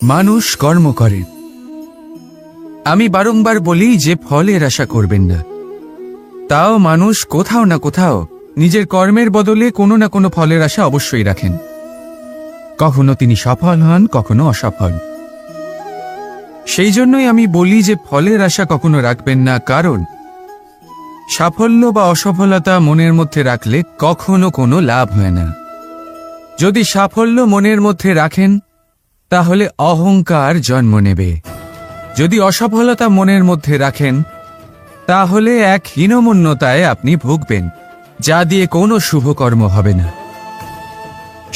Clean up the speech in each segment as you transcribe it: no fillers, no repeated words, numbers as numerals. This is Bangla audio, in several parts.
মানুষ কর্ম করে। আমি বারংবার বলি যে ফলের আশা করবেন না। তাও মানুষ কোথাও না কোথাও নিজের কর্মের বদলে কোনো না কোনো ফলের আশা অবশ্যই রাখেন। কখনো তিনি সফল হন, কখনো অসফল। সেই জন্যই আমি বলি যে ফলের আশা কখনো রাখবেন না, কারণ সাফল্য বা অসফলতা মনের মধ্যে রাখলে কখনো কোনো লাভ হয় না। যদি সাফল্য মনের মধ্যে রাখেন তাহলে অহংকার জন্ম নেবে। যদি অসফলতা মনের মধ্যে রাখেন তাহলে এক হীনমন্যতায় আপনি ভুগবেন, যা দিয়ে কোনো শুভকর্ম হবে না।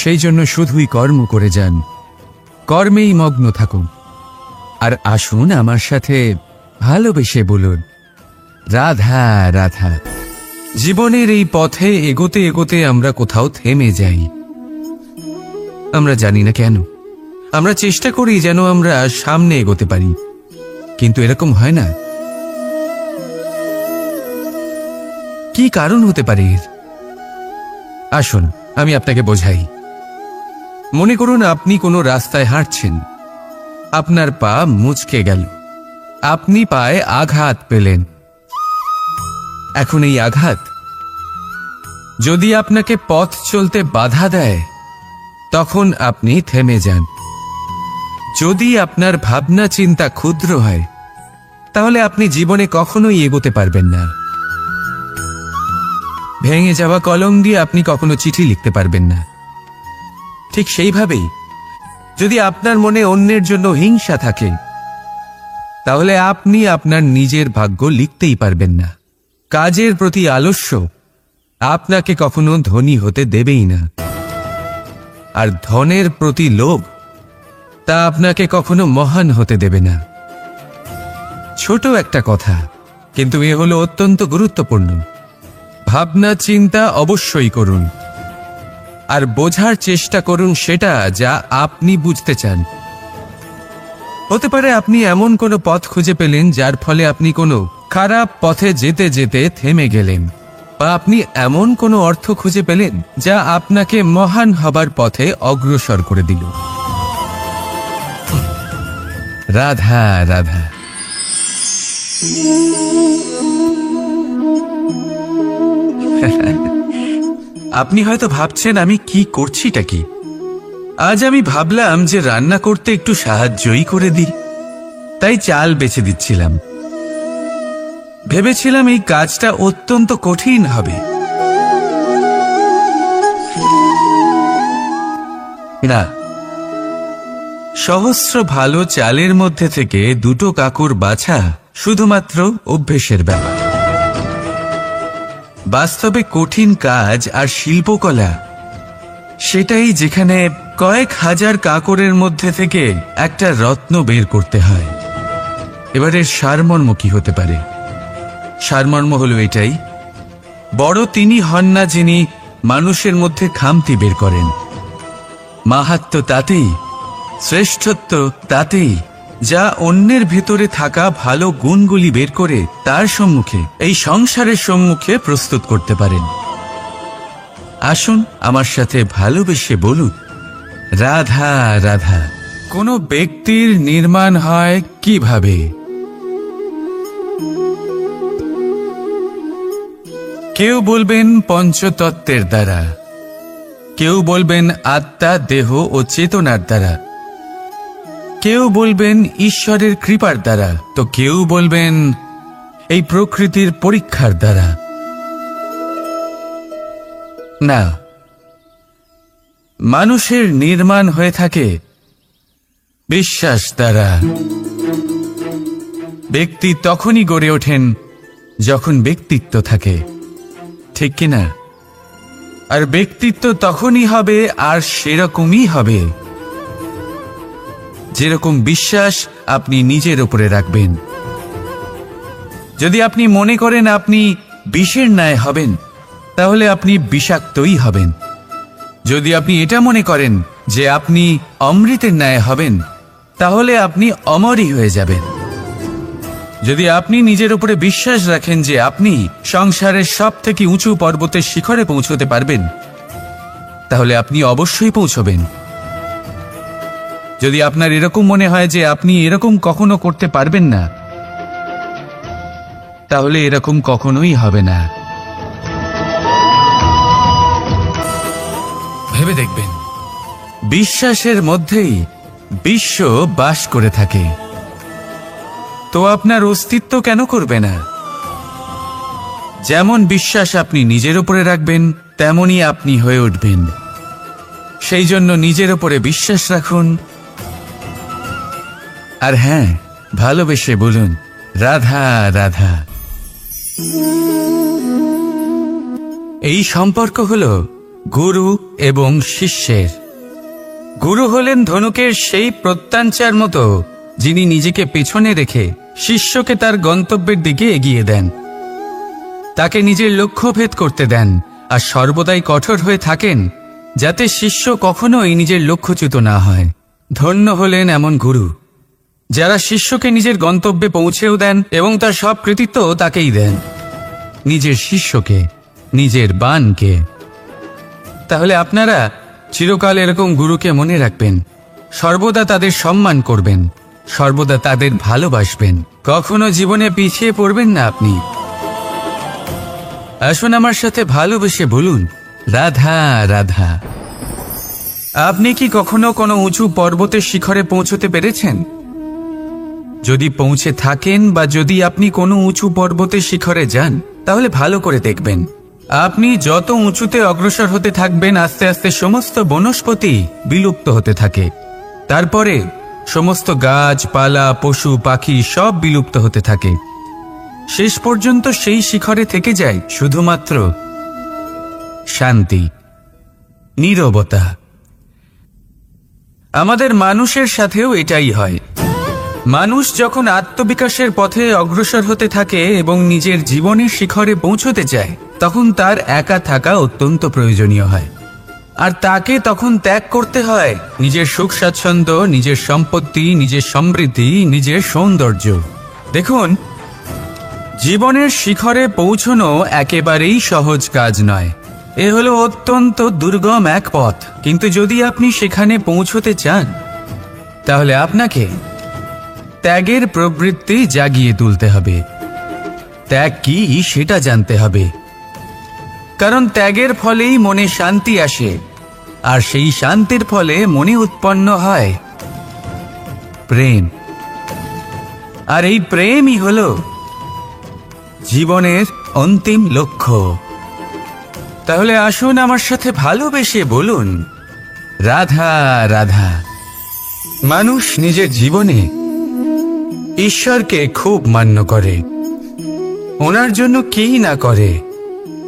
সেই জন্য শুধুই কর্ম করে যান, কর্মেই মগ্ন থাকুন। আর আসুন আমার সাথে ভালোবেসে বলুন, রাধা রাধা। জীবনের এই পথে এগোতে এগোতে আমরা কোথাও থেমে যাই। আমরা জানি না কেন। আমরা চেষ্টা করি যেন আমরা সামনে এগোতে পারি, কিন্তু এরকম হয় না। কি কারণ হতে পারে এর? আসুন আমি আপনাকে বোঝাই। মনে করুন আপনি কোনো রাস্তায় হাঁটছেন, আপনার পা মুচকে গেল, আপনি পায়ে আঘাত পেলেন। এখন এই আঘাত যদি আপনাকে পথ চলতে বাধা দেয় তখন আপনি থেমে যান। যদি আপনার ভাবনা চিন্তা ক্ষুদ্র হয় তাহলে আপনি জীবনে কখনোই এগোতে পারবেন না। ভেঙে যাওয়া কলম দিয়ে আপনি কখনো চিঠি লিখতে পারবেন না। ঠিক সেইভাবেই যদি আপনার মনে অন্যের জন্য হিংসা থাকে তাহলে আপনি আপনার নিজের ভাগ্য লিখতেই পারবেন না। কাজের প্রতি আলস্য আপনাকে কখনো ধনী হতে দেবেই না, আর ধনের প্রতি লোভ তা আপনাকে কখনো মহান হতে দেবে না। ছোট একটা কথা, কিন্তু এ হলো অত্যন্ত গুরুত্বপূর্ণ। ভাবনা চিন্তা অবশ্যই করুন, আর বোঝার চেষ্টা করুন সেটা যা আপনি বুঝতে চান। হতে পারে আপনি এমন কোনো পথ খুঁজে পেলেন যার ফলে আপনি কোনো খারাপ পথে যেতে যেতে থেমে গেলেন, বা আপনি এমন কোনো অর্থ খুঁজে পেলেন যা আপনাকে মহান হবার পথে অগ্রসর করে দিল। রাধা রাধা। আপনি হয়তো ভাবছেন আমি কি করছিটা কি। আজ আমি ভাবলাম যে রান্না করতে একটু সাহায্যই করে দিই, তাই চাল বেছে দিচ্ছিলাম। ভেবেছিলাম এই কাজটা অত্যন্ত কঠিন হবে। না, সহস্র ভালো চালের মধ্যে থেকে দুটো কাকুর বাছা শুধুমাত্র অভ্যেসের ব্যাপার। বাস্তবে কঠিন কাজ আর শিল্পকলা সেটাই যেখানে কয়েক হাজার কাকরের মধ্যে থেকে একটা রত্ন বের করতে হয়। এবারের সারমর্ম কি হতে পারে? সারমর্ম হলো এটাই, বড় তিনি হন না যিনি মানুষের মধ্যে খামতি বের করেন। মাহাত্ম্য তাতেই, শ্রেষ্ঠত্ব তাতেই, যা অন্যের ভেতরে থাকা ভালো গুণগুলি বের করে তার সম্মুখে, এই সংসারের সম্মুখে প্রস্তুত করতে পারেন। আসুন আমার সাথে ভালোবেসে বলুন, রাধা রাধা। কোনো ব্যক্তির নির্মাণ হয় কিভাবে? কেউ বলবেন পঞ্চতত্ত্বের দ্বারা, কেউ বলবেন আত্মা, দেহ ও চেতনার দ্বারা, কেউ বলবেন ঈশ্বরের কৃপার দ্বারা, তো কেউ বলবেন এই প্রকৃতির পরীক্ষার দ্বারা। না, মানুষের নির্মাণ হয়ে থাকে বিশ্বাস দ্বারা। ব্যক্তি তখনই গড়ে ওঠেন যখন ব্যক্তিত্ব থাকে, ঠিক কিনা? আর ব্যক্তিত্ব তখনই হবে আর সেরকমই হবে যেরকম বিশ্বাস আপনি নিজের উপরে রাখবেন। যদি আপনি মনে করেন আপনি বিষের ন্যায় হবেন তাহলে আপনি বিষাক্তই হবেন। যদি আপনি এটা মনে করেন যে আপনি অমৃতের ন্যায় হবেন তাহলে আপনি অমরই হয়ে যাবেন। যদি আপনি নিজের উপরে বিশ্বাস রাখেন যে আপনি সংসারের সব থেকে উঁচু পর্বতের শিখরে পৌঁছতে পারবেন তাহলে আপনি অবশ্যই পৌঁছবেন। যদি আপনার এরকম মনে হয় যে আপনি এরকম কখনো করতে পারবেন না, তাহলে এরকম কখনোই হবে না। ভেবে দেখবেন, বিশ্বাসের মধ্যেই বিশ্ব বাস করে থাকে, তো আপনার অস্তিত্ব কেন করবে না? যেমন বিশ্বাস আপনি নিজের উপরে রাখবেন, তেমনই আপনি হয়ে উঠবেন। সেই জন্য নিজের উপরে বিশ্বাস রাখুন, আর হ্যাঁ, ভালোবেসে বলুন রাধা রাধা। এই সম্পর্ক হল গুরু এবং শিষ্যের। গুরু হলেন ধনুকের সেই প্রত্যঞ্চার মতো, যিনি নিজেকে পেছনে রেখে শিষ্যকে তার গন্তব্যের দিকে এগিয়ে দেন, তাকে নিজের লক্ষ্য ভেদ করতে দেন, আর সর্বদাই কঠোর হয়ে থাকেন যাতে শিষ্য কখনোই নিজের লক্ষ্যচ্যুত না হয়। ধন্য হলেন এমন গুরু যারা শিষ্যকে নিজের গন্তব্যে পৌঁছেও দেন এবং তার সব কৃতিত্ব তাকেই দেন, নিজের শিষ্যকে, নিজের বাণকে। তাহলে আপনারা চিরকাল এরকম গুরুকে মনে রাখবেন, সর্বদা তাদের সম্মান করবেন, সর্বদা তাদের ভালোবাসবেন, কখনো জীবনে পিছিয়ে পড়বেন না আপনি। আসুন আমার সাথে ভালোবেসে বলুন রাধা রাধা। আপনি কি কখনো কোনো উঁচু পর্বতের শিখরে পৌঁছতে পেরেছেন? যদি পৌঁছে থাকেন বা যদি আপনি কোনো উঁচু পর্বতের শিখরে যান, তাহলে ভালো করে দেখবেন, আপনি যত উঁচুতে অগ্রসর হতে থাকবেন, আস্তে আস্তে সমস্ত বনস্পতি বিলুপ্ত হতে থাকে। তারপরে সমস্ত গাছপালা, পশু পাখি সব বিলুপ্ত হতে থাকে। শেষ পর্যন্ত সেই শিখরে থেকে যায় শুধুমাত্র শান্তি, নীরবতা। আমাদের মানুষের সাথেও এটাই হয়। মানুষ যখন আত্মবিকাশের পথে অগ্রসর হতে থাকে এবং নিজের জীবনের শিখরে পৌঁছতে চায়, তখন তার একা থাকা অত্যন্ত প্রয়োজনীয় হয়, আর তাকে তখন ত্যাগ করতে হয় নিজের সুখ স্বাচ্ছন্দ্য, নিজের সম্পত্তি, নিজের সমৃদ্ধি, নিজের সৌন্দর্য। দেখুন, জীবনের শিখরে পৌঁছনো একেবারেই সহজ কাজ নয়। এ হলো অত্যন্ত দুর্গম এক পথ, কিন্তু যদি আপনি সেখানে পৌঁছতে চান, তাহলে আপনাকে ত্যাগের প্রবৃত্তি জাগিয়ে তুলতে হবে। ত্যাগ কি সেটা জানতে হবে, কারণ ত্যাগের ফলেই মনে শান্তি আসে, আর সেই শান্তির ফলে মনে উৎপন্ন হয় প্রেম। আর এই প্রেমই হলো জীবনের অন্তিম লক্ষ্য। তাহলে আসুন আমার সাথে ভালোবেসে বলুন রাধা রাধা। মানুষ নিজের জীবনে ঈশ্বরকে খুব মান্য করে, ওনার জন্য কি না করে।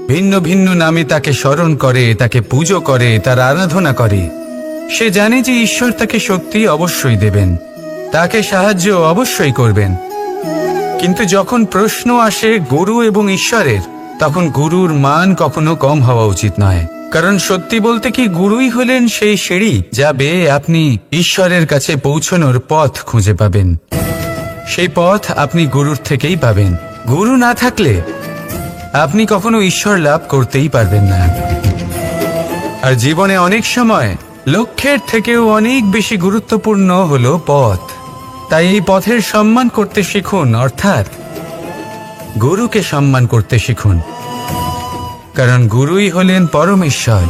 ভিন্ন ভিন্ন নামে তাকে স্মরণ করে, তাকে পুজো করে, তার আরাধনা করে। সে জানে যে ঈশ্বর তাকে শক্তি অবশ্যই দেবেন, তাকে সাহায্য অবশ্যই করবেন। কিন্তু যখন প্রশ্ন আসে গুরু এবং ঈশ্বরের, তখন গুরুর মান কখনো কম হওয়া উচিত নয়। কারণ সত্যি বলতে কি, গুরুই হলেন সেই সিঁড়ি যা বেয়ে আপনি ঈশ্বরের কাছে পৌঁছানোর পথ খুঁজে পাবেন। সেই পথ আপনি গুরুর থেকেই পাবেন। গুরু না থাকলে আপনি কখনো ঈশ্বর লাভ করতেই পারবেন না। আর জীবনে অনেক সময় লক্ষ্যের থেকেও অনেক বেশি গুরুত্বপূর্ণ হলো পথ। তাই এই পথের সম্মান করতে শিখুন, অর্থাৎ গুরুকে সম্মান করতে শিখুন, কারণ গুরুই হলেন পরমেশ্বর।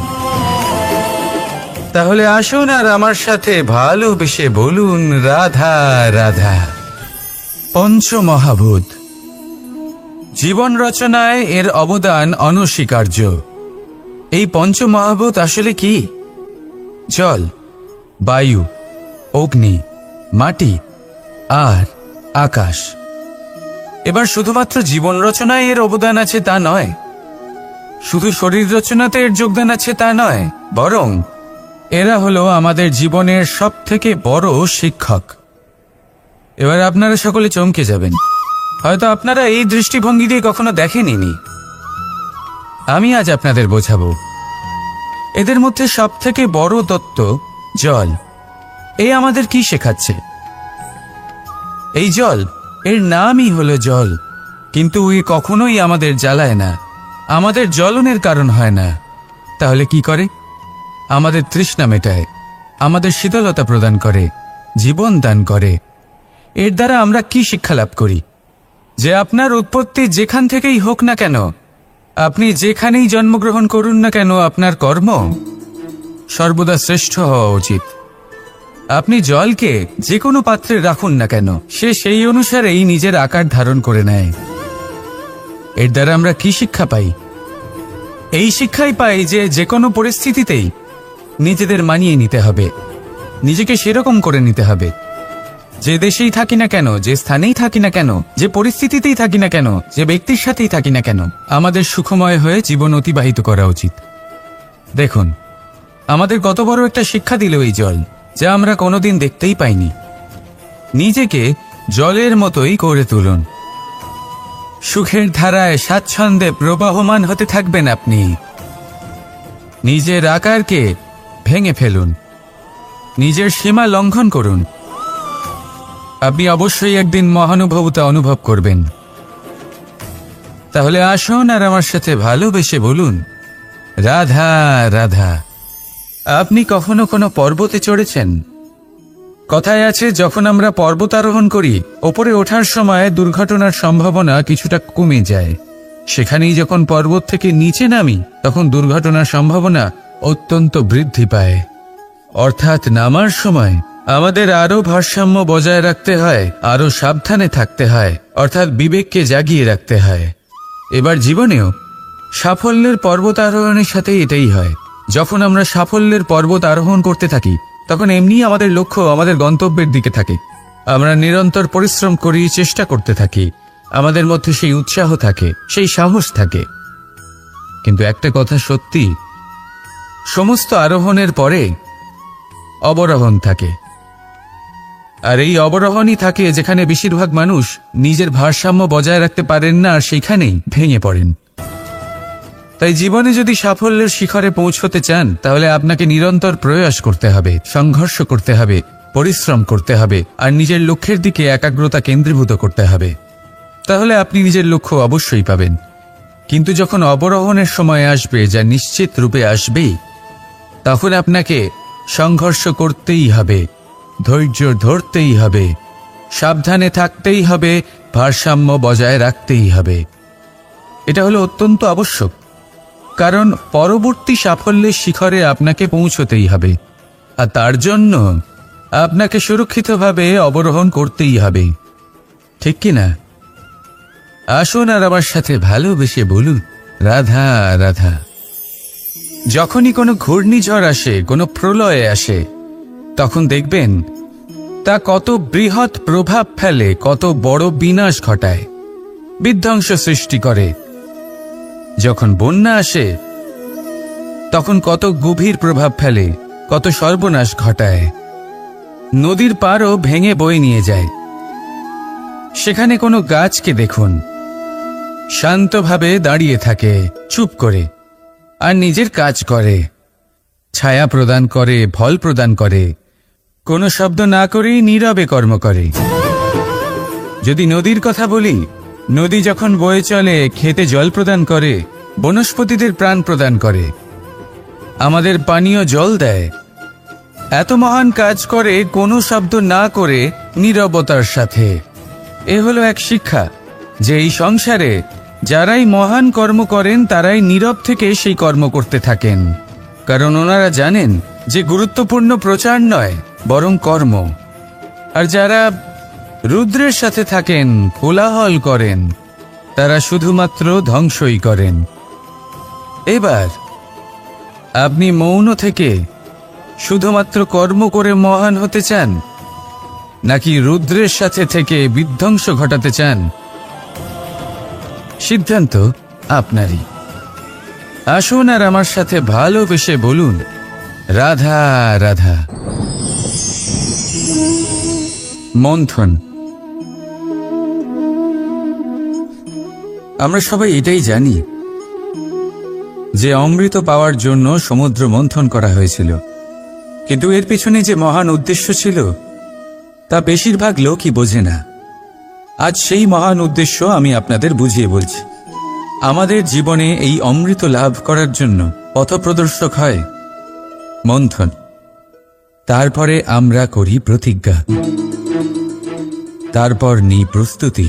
তাহলে আসুন আর আমার সাথে ভালোবেসে বলুন রাধা রাধা। পঞ্চমহাভূত। জীবন রচনায় এর অবদান অনস্বীকার্য। এই পঞ্চমহাভূত আসলে কি? জল, বায়ু, অগ্নি, মাটি আর আকাশ। এবার শুধুমাত্র জীবন রচনায় এর অবদান আছে তা নয়, শুধু শরীর রচনাতে এর যোগদান আছে তা নয়, বরং এরা হলো আমাদের জীবনের সবথেকে বড় শিক্ষক। এবার আপনারা সকলে চমকে যাবেন, হয়তো আপনারা এই দৃষ্টিভঙ্গি দিয়ে কখনো দেখেননি। আমি আজ আপনাদের বোঝাবো। এদের মধ্যে সবথেকে বড় তত্ত্ব জল। এই আমাদের কি শেখাচ্ছে? এই জল, এর নামই হলো জল, কিন্তু এ কখনোই আমাদের জ্বালায় না, আমাদের জ্বলনের কারণ হয় না। তাহলে কি করে? আমাদের তৃষ্ণা মেটায়, আমাদের শীতলতা প্রদান করে, জীবন দান করে। এর দ্বারা আমরা কি শিক্ষা লাভ করি? যে আপনার উৎপত্তি যেখান থেকেই হোক না কেন, আপনি যেখানেই জন্মগ্রহণ করুন না কেন, আপনার কর্ম সর্বদা শ্রেষ্ঠ হওয়া উচিত। আপনি জলকে যে কোনো পাত্রে রাখুন না কেন, সে সেই অনুসারেই নিজের আকার ধারণ করে নেয়। এর দ্বারা আমরা কি শিক্ষা পাই? এই শিক্ষাই পাই যে যে কোনো পরিস্থিতিতেই নিজেদের মানিয়ে নিতে হবে, নিজেকে সেরকম করে নিতে হবে। যে দেশেই থাকি না কেন, যে স্থানেই থাকি না কেন, যে পরিস্থিতিতেই থাকি না কেন, যে ব্যক্তির সাথেই থাকি না কেন, আমাদের সুখময় হয়ে জীবন অতিবাহিত করা উচিত। দেখুন, আমাদের কত বড় একটা শিক্ষা দিল এই জল, যা আমরা কোনোদিন দেখতেই পাইনি। নিজেকে জলের মতোই করে তুলুন। সুখের ধারায় স্বাচ্ছন্দ্যে প্রবাহমান হতে থাকবেন আপনি। নিজের আকারকে ভেঙে ফেলুন, নিজের সীমা লঙ্ঘন করুন। আপনি অবশ্যই একদিন মহানুভবতা অনুভব করবেন। তাহলে আসুন আর আমার সাথে ভালোবেসে বলুন, রাধা রাধা। আপনি কখনো কোনো পর্বতে চড়েছেন? কথায় আছে, যখন আমরা পর্বত আরোহণ করি, ওপরে ওঠার সময় দুর্ঘটনার সম্ভাবনা কিছুটা কমে যায়। সেখানেই যখন পর্বত থেকে নিচে নামি, তখন দুর্ঘটনার সম্ভাবনা অত্যন্ত বৃদ্ধি পায়। অর্থাৎ নামার সময় আমাদের আরো ভারসাম্য বজায় রাখতে হয়, আরো সাবধানে থাকতে হয়, অর্থাৎ বিবেককে জাগিয়ে রাখতে হয়। এবার জীবনেও সাফল্যের পর্বত আরোহণের সাথে এটাই হয়। যখন আমরা সাফল্যের পর্বত আরোহণ করতে থাকি, তখন এমনি আমাদের লক্ষ্য আমাদের গন্তব্যের দিকে থাকে। আমরা নিরন্তর পরিশ্রম করি, চেষ্টা করতে থাকি, আমাদের মধ্যে সেই উৎসাহ থাকে, সেই সাহস থাকে। কিন্তু একটা কথা সত্যি, সমস্ত আরোহণের পরে অবরোহণ থাকে। আর এই অবরোহণই থাকে যেখানে বেশিরভাগ মানুষ নিজের ভারসাম্য বজায় রাখতে পারেন না, আর সেইখানেই ভেঙে পড়েন। তাই জীবনে যদি সাফল্যের শিখরে পৌঁছতে চান, তাহলে আপনাকে নিরন্তর প্রয়াস করতে হবে, সংঘর্ষ করতে হবে, পরিশ্রম করতে হবে, আর নিজের লক্ষ্যের দিকে একাগ্রতা কেন্দ্রীভূত করতে হবে। তাহলে আপনি নিজের লক্ষ্য অবশ্যই পাবেন। কিন্তু যখন অবরোহণের সময় আসবে, যা নিশ্চিত রূপে আসবেই, তখন আপনাকে সংঘর্ষ করতেই হবে, ধৈর্য ধরতেই হবে, সাবধানে থাকতেই হবে, ভারসাম্য বজায় রাখতেই হবে। এটা হলো অত্যন্ত আবশ্যক, কারণ পরবর্তী সাফল্যের শিখরে আপনাকে পৌঁছতেই হবে, আর তার জন্য আপনাকে সুরক্ষিতভাবে অবরোহণ করতেই হবে। ঠিক কিনা? আসুন আর আমার সাথে ভালোবেসে বলুন, রাধা রাধা। যখনই কোনো ঘূর্ণিঝড় আসে, কোনো প্রলয় আসে, তখন দেখবেন তা কত বৃহৎ প্রভাব ফেলে, কত বড় বিনাশ ঘটায়, বিধ্বংস সৃষ্টি করে। যখন বন্যা আসে, তখন কত গভীর প্রভাব ফেলে, কত সর্বনাশ ঘটায়। নদীর পাড়ও ভেঙে বয়ে নিয়ে যায়। সেখানে কোনো গাছকে দেখুন, শান্তভাবে দাঁড়িয়ে থাকে, চুপ করে, আর নিজের কাজ করে, ছায়া প্রদান করে, ফল প্রদান করে, কোনো শব্দ না করেই নীরবে কর্ম করে। যদি নদীর কথা বলি, নদী যখন বয়ে চলে, খেতে জল প্রদান করে, বনস্পতিদের প্রাণ প্রদান করে, আমাদের পানীয় জল দেয়। এত মহান কাজ করে কোনো শব্দ না করে, নীরবতার সাথে। এ হলো এক শিক্ষা, যে এই সংসারে যারাই মহান কর্ম করেন, তারাই নীরব থেকে সেই কর্ম করতে থাকেন। কারণ ওনারা জানেন যে গুরুত্বপূর্ণ প্রচার নয়, বরং কর্ম। আর যারা রুদ্রের সাথে থাকেন, কোলাহল করেন, তারা শুধুমাত্র ধ্বংসই করেন। এবার আপনি মৌন থেকে শুধুমাত্র কর্ম করে মহান হতে চান, নাকি রুদ্রের সাথে থেকে বিধ্বংস ঘটাতে চান? সিদ্ধান্ত আপনারই। আসুন আর আমার সাথে ভালোবেসে বলুন, রাধা রাধা। মন্থন। আমরা সবাই এটাই জানি যে অমৃত পাওয়ার জন্য সমুদ্র মন্থন করা হয়েছিল, কিন্তু এর পেছনে যে মহান উদ্দেশ্য ছিল, তা বেশিরভাগ লোকই বোঝে না। আজ সেই মহান উদ্দেশ্য আমি আপনাদের বুঝিয়ে বলছি। আমাদের জীবনে এই অমৃত লাভ করার জন্য পথপ্রদর্শক হয় মন্থন। তারপরে আমরা করি প্রতিজ্ঞা, তারপর নিই প্রস্তুতি,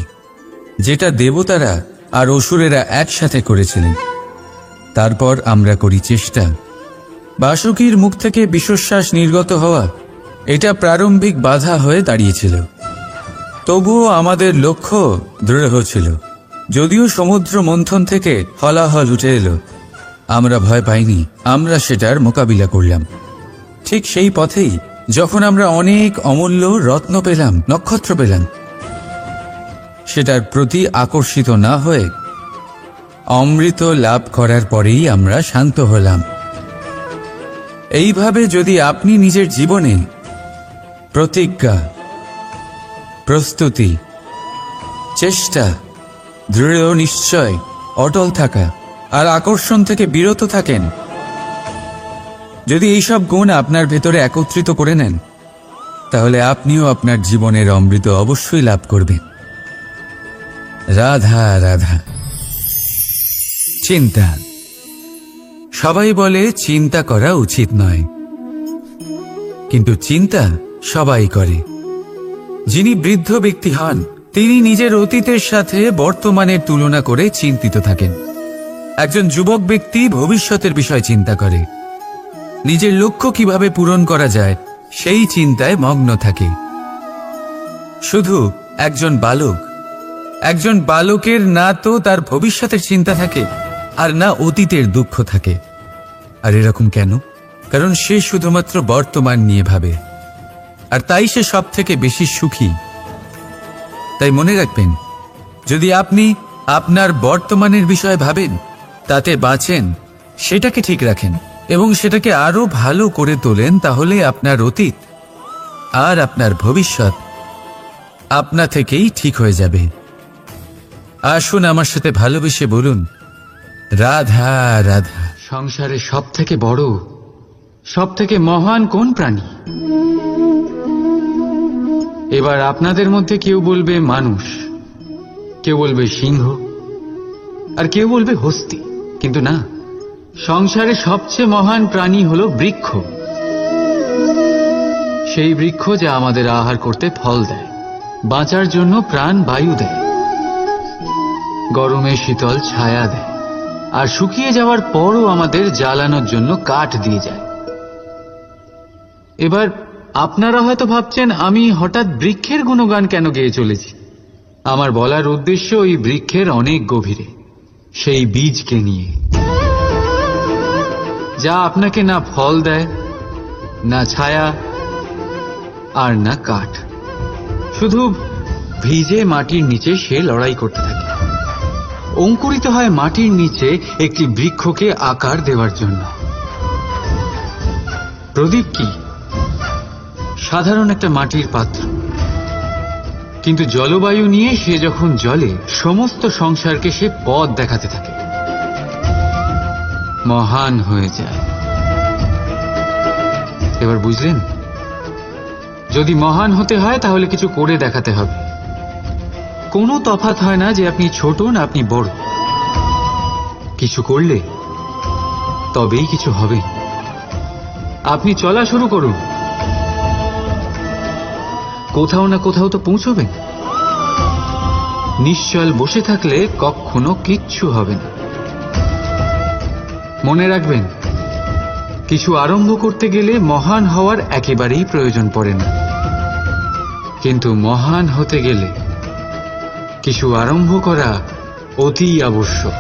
যেটা দেবতারা আর অসুরেরা একসাথে করেছিলেন। তারপর আমরা করি চেষ্টা। বাসুকীর মুখ থেকে বিশ্বশ্বাস নির্গত হওয়া এটা প্রারম্ভিক বাধা হয়ে দাঁড়িয়েছিল। তবুও আমাদের লক্ষ্য দৃঢ় ছিল। যদিও সমুদ্র মন্থন থেকে হলাহল উঠে এলো, আমরা ভয় পাইনি, আমরা সেটার মোকাবিলা করলাম। ঠিক সেই পথেই যখন আমরা অনেক অমূল্য রত্ন পেলাম, নক্ষত্র পেলাম, সেটার প্রতি আকর্ষিত না হয়ে অমৃত লাভ করার পরেই আমরা শান্ত হলাম। এইভাবে যদি আপনি নিজের জীবনে প্রতিজ্ঞা, প্রস্তুতি, চেষ্টা, দৃঢ় নিশ্চয়, অটল থাকা আর আকর্ষণ থেকে বিরত থাকেন, যদি এইসব গুণ আপনার ভেতরে একত্রিত করে নেন, তাহলে আপনিও আপনার জীবনের অমৃত অবশ্যই লাভ করবেন। রাধা রাধা। চিন্তা। সবাই বলে চিন্তা করা উচিত নয়, কিন্তু চিন্তা সবাই করে। যিনি বৃদ্ধ ব্যক্তি হন, তিনি নিজের অতীতের সাথে বর্তমানের তুলনা করে চিন্তিত থাকেন। একজন যুবক ব্যক্তি ভবিষ্যতের বিষয় চিন্তা করে, নিজের লক্ষ্য কিভাবে পূরণ করা যায় সেই চিন্তায় মগ্ন থাকে। শুধু একজন বালকের না তো তার ভবিষ্যতের চিন্তা থাকে আর না অতীতের দুঃখ থাকে। আর এরকম কেন? কারণ সে শুধুমাত্র বর্তমান নিয়ে ভাবে, আর তাই সে সব থেকে বেশি সুখী। তাই মনে রাখবেন, যদি আপনি আপনার বর্তমানের বিষয়ে ভাবেন, তাতে বাঁচেন, সেটাকে ঠিক রাখেন এবং সেটাকে আরো ভালো করে তোলেন, তাহলে আপনার অতীত আর আপনার ভবিষ্যৎ আপনা থেকেই ঠিক হয়ে যাবে। আসুন আমার সাথে ভালোবেসে বলুন, রাধা রাধা। সংসারে সব থেকে বড়, সব থেকে মহান কোন প্রাণী? এবার আপনাদের মধ্যে কেউ বলবে মানুষ, কেউ বলবে সিংহ, আর কেউ বলবে হস্তি। কিন্তু না, সংসারে সবচেয়ে মহান প্রাণী হলো বৃক্ষ। সেই বৃক্ষ যা আমাদের আহার করতে ফল দেয়, বাঁচার জন্য প্রাণ বায়ু দেয়, গরমে শীতল ছায়া দেয়, আর শুকিয়ে যাওয়ার পরও আমাদের জ্বালানোর জন্য কাঠ দিয়ে যায়। এবার আপনারা হয়তো ভাবছেন, আমি হঠাৎ বৃক্ষের গুণগান কেন গেয়ে চলেছি? আমার বলার উদ্দেশ্য ওই বৃক্ষের অনেক গভীরে, সেই বীজকে নিয়ে, যা আপনাকে না ফল দেয়, না ছায়া, আর না কাঠ। শুধু ভিজে মাটির নিচে সে লড়াই করতে থাকে, অঙ্কুরিত হয় মাটির নিচে একটি বৃক্ষকে আকার দেওয়ার জন্য। প্রদীপ কি? সাধারণ একটা মাটির পাত্র, কিন্তু জলবায়ু নিয়ে সে যখন জ্বলে, সমস্ত সংসারকে সে পথ দেখাতে থাকে, মহান হয়ে যায়। এবার বুঝলেন? যদি মহান হতে হয় তাহলে কিছু করে দেখাতে হবে। কোনো তফাৎ হয় না যে আপনি ছোট না আপনি বড়। কিছু করলে তবেই কিছু হবে। আপনি চলা শুরু করুন, কোথাও না কোথাও তো পৌঁছবেন। নিশ্চল বসে থাকলে কখনো কিচ্ছু হবে না। মনে রাখবেন, কিছু আরম্ভ করতে গেলে মহান হওয়ার একেবারেই প্রয়োজন পড়ে না, কিন্তু মহান হতে গেলে কিছু আরম্ভ করা অতি আবশ্যক।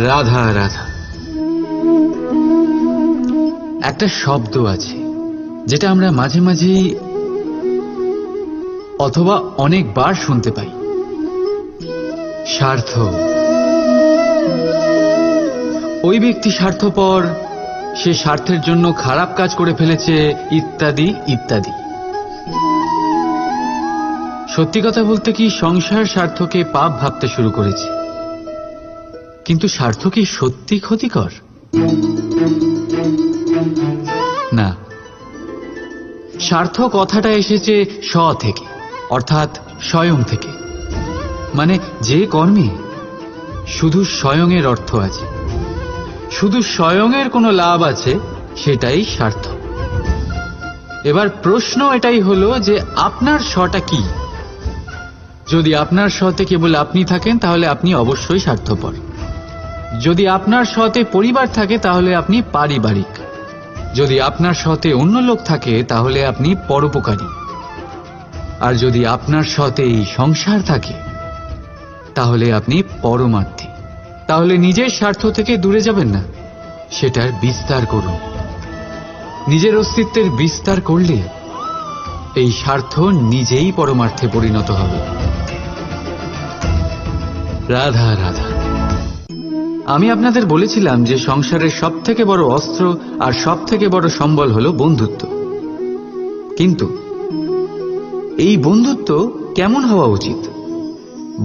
রাধা রাধা। একটা শব্দ আছে যেটা আমরা মাঝে মাঝেই অথবা অনেকবার শুনতে পাই, স্বার্থ। ওই ব্যক্তি স্বার্থপর, সে স্বার্থের জন্য খারাপ কাজ করে ফেলেছে, ইত্যাদি ইত্যাদি। সত্যি কথা বলতে কি, সংসার স্বার্থকে পাপ ভাবতে শুরু করেছে। কিন্তু স্বার্থ কি সত্যি ক্ষতিকর? না। স্বার্থ কথাটা এসেছে স্ব থেকে, অর্থাৎ স্বয়ং থেকে। মানে যে কর্মে শুধু স্বয়ংয়ের অর্থ আছে, শুধু স্বয়ংয়ের কোনো লাভ আছে, সেটাই স্বার্থ। এবার প্রশ্ন এটাই হলো যে আপনার স্বটা কি। যদি আপনার স্বতে কেবল আপনি থাকেন তাহলে আপনি অবশ্যই স্বার্থপর। যদি আপনার স্বতে পরিবার থাকে তাহলে আপনি পারিবারিক। যদি আপনার স্বতে অন্য লোক থাকে তাহলে আপনি পরোপকারী। আর যদি আপনার স্বতে এই সংসার থাকে তাহলে আপনি পরমার্থী। তাহলে নিজের স্বার্থ থেকে দূরে যাবেন না, সেটার বিস্তার করুন। নিজের অস্তিত্বের বিস্তার করলে এই স্বার্থ নিজেই পরমার্থে পরিণত হবে। রাধা রাধা। আমি আপনাদের বলেছিলাম যে সংসারের সবথেকে বড় অস্ত্র আর সবথেকে বড় সম্বল হলো বন্ধুত্ব। কিন্তু এই বন্ধুত্ব কেমন হওয়া উচিত?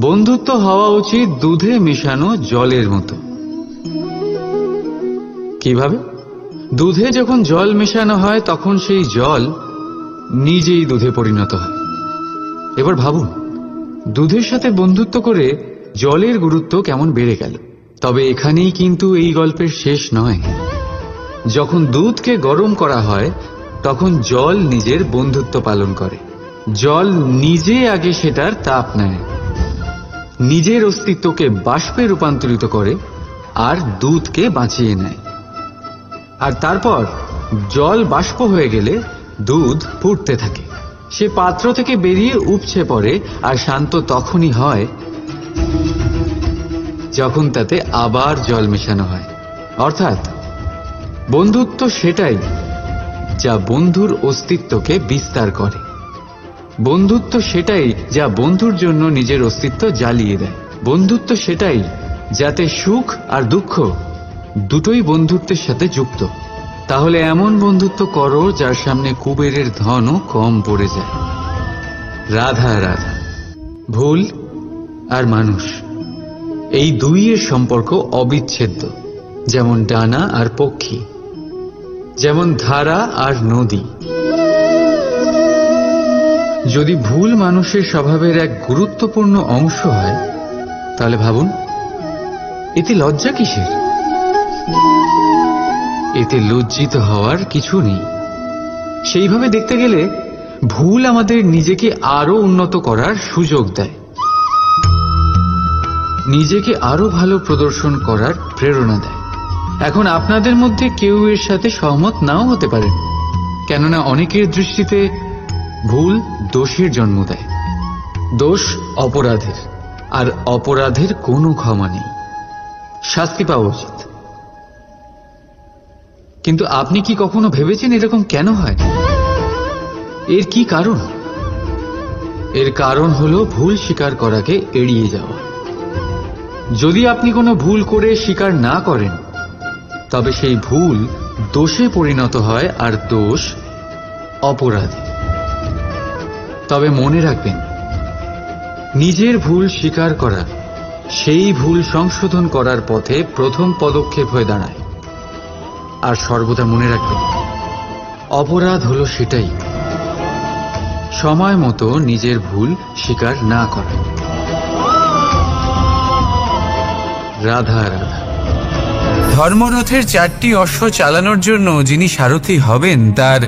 বন্ধুত্ব হওয়া উচিত দুধে মেশানো জলের মতো। কিভাবে? দুধে যখন জল মেশানো হয় তখন সেই জল নিজেই দুধে পরিণত হয়। এবার ভাবুন, দুধের সাথে বন্ধুত্ব করে জলের গুরুত্ব কেমন বেড়ে গেল। তবে এখানেই কিন্তু এই গল্পের শেষ নয়। যখন দুধকে গরম করা হয় তখন জল নিজের বন্ধুত্ব পালন করে। জল নিজে আগে সেটার তাপ নেয়, নিজের অস্তিত্বকে বাষ্পে রূপান্তরিত করে আর দুধকে বাঁচিয়ে নেয়। আর তারপর জল বাষ্প হয়ে গেলে দুধ ফুটতে থাকে। সে পাত্র থেকে বেরিয়ে উপচে পড়ে আর শান্ত তখনই হয় যখন তাতে আবার জল মেশানো হয়। অর্থাৎ বন্ধুত্ব সেটাই যা বন্ধুর অস্তিত্বকে বিস্তার করে। বন্ধুত্ব সেটাই যা বন্ধুর জন্য নিজের অস্তিত্ব জ্বালিয়ে দেয়। বন্ধুত্ব সেটাই যাতে সুখ আর দুঃখ দুটোই বন্ধুত্বের সাথে যুক্ত। তাহলে এমন বন্ধুত্ব করো যার সামনে কুবেরের ধনও কম পড়ে যায়। রাধা রাধা। ভুল আর মানুষ, এই দুইয়ের সম্পর্ক অবিচ্ছেদ্য। যেমন ডানা আর পক্ষী, যেমন ধারা আর নদী। যদি ভুল মানুষের স্বভাবের এক গুরুত্বপূর্ণ অংশ হয় তাহলে ভাবুন, এতে লজ্জা কিসের? এতে লজ্জিত হওয়ার কিছু নেই। সেইভাবে দেখতে গেলে ভুল আমাদের নিজেকে আরো উন্নত করার সুযোগ দেয়, নিজেকে আরো ভালো প্রদর্শন করার প্রেরণা দেয়। এখন আপনাদের মধ্যে কেউ এর সাথে সহমত নাও হতে পারেন, কেননা অনেকের দৃষ্টিতে ভুল দোষের জন্ম দেয়। দোষ অপরাধের, আর অপরাধের কোনো ক্ষমা নেই, শাস্তি পাওয়া উচিত। কিন্তু আপনি কি কখনো ভেবেছেন এরকম কেন হয়? এর কি কারণ? এর কারণ হলো ভুল স্বীকার করাকে এড়িয়ে যাওয়া। যদি আপনি কোনো ভুল করে স্বীকার না করেন তবে সেই ভুল দোষে পরিণত হয়, আর দোষ অপরাধে। তবে মনে রাখবেন, নিজের ভুল স্বীকার করা সেই ভুল সংশোধন করার পথে প্রথম পদক্ষেপ হয়ে দাঁড়ায়। আর সর্বদা মনে রাখবেন, অপরাধ হলো সেটাই সময় মতো নিজের ভুল স্বীকার না করা। রাধা রাধা। ধর্মরথের 4টি অশ্ব চালানোর জন্য যিনি সারথি হবেন তার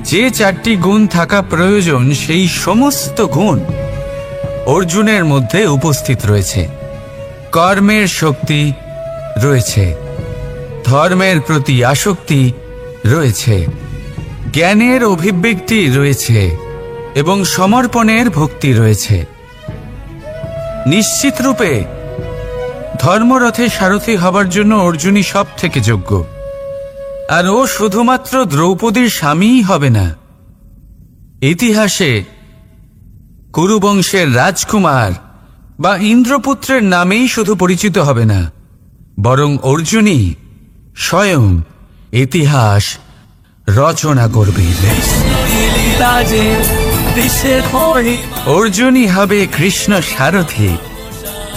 যে 4টি গুণ থাকা প্রয়োজন, সেই সমস্ত গুণ অর্জুনের মধ্যে উপস্থিত রয়েছে। কর্মের শক্তি রয়েছে, ধর্মের প্রতি আসক্তি রয়েছে, জ্ঞানের অভিব্যক্তি রয়েছে এবং সমর্পণের ভক্তি রয়েছে। নিশ্চিত রূপে ধর্মরথে সারথি হবার জন্য অর্জুনই সব থেকে যোগ্য। আর ও শুধুমাত্র দ্রৌপদীর স্বামীই হবে না, ইতিহাসে কুরুবংশের রাজকুমার বা ইন্দ্রপুত্রের নামেই শুধু পরিচিত হবে না, বরং অর্জুনই স্বয়ং ইতিহাস রচনা করবে। অর্জুনই হবে কৃষ্ণ সারথি।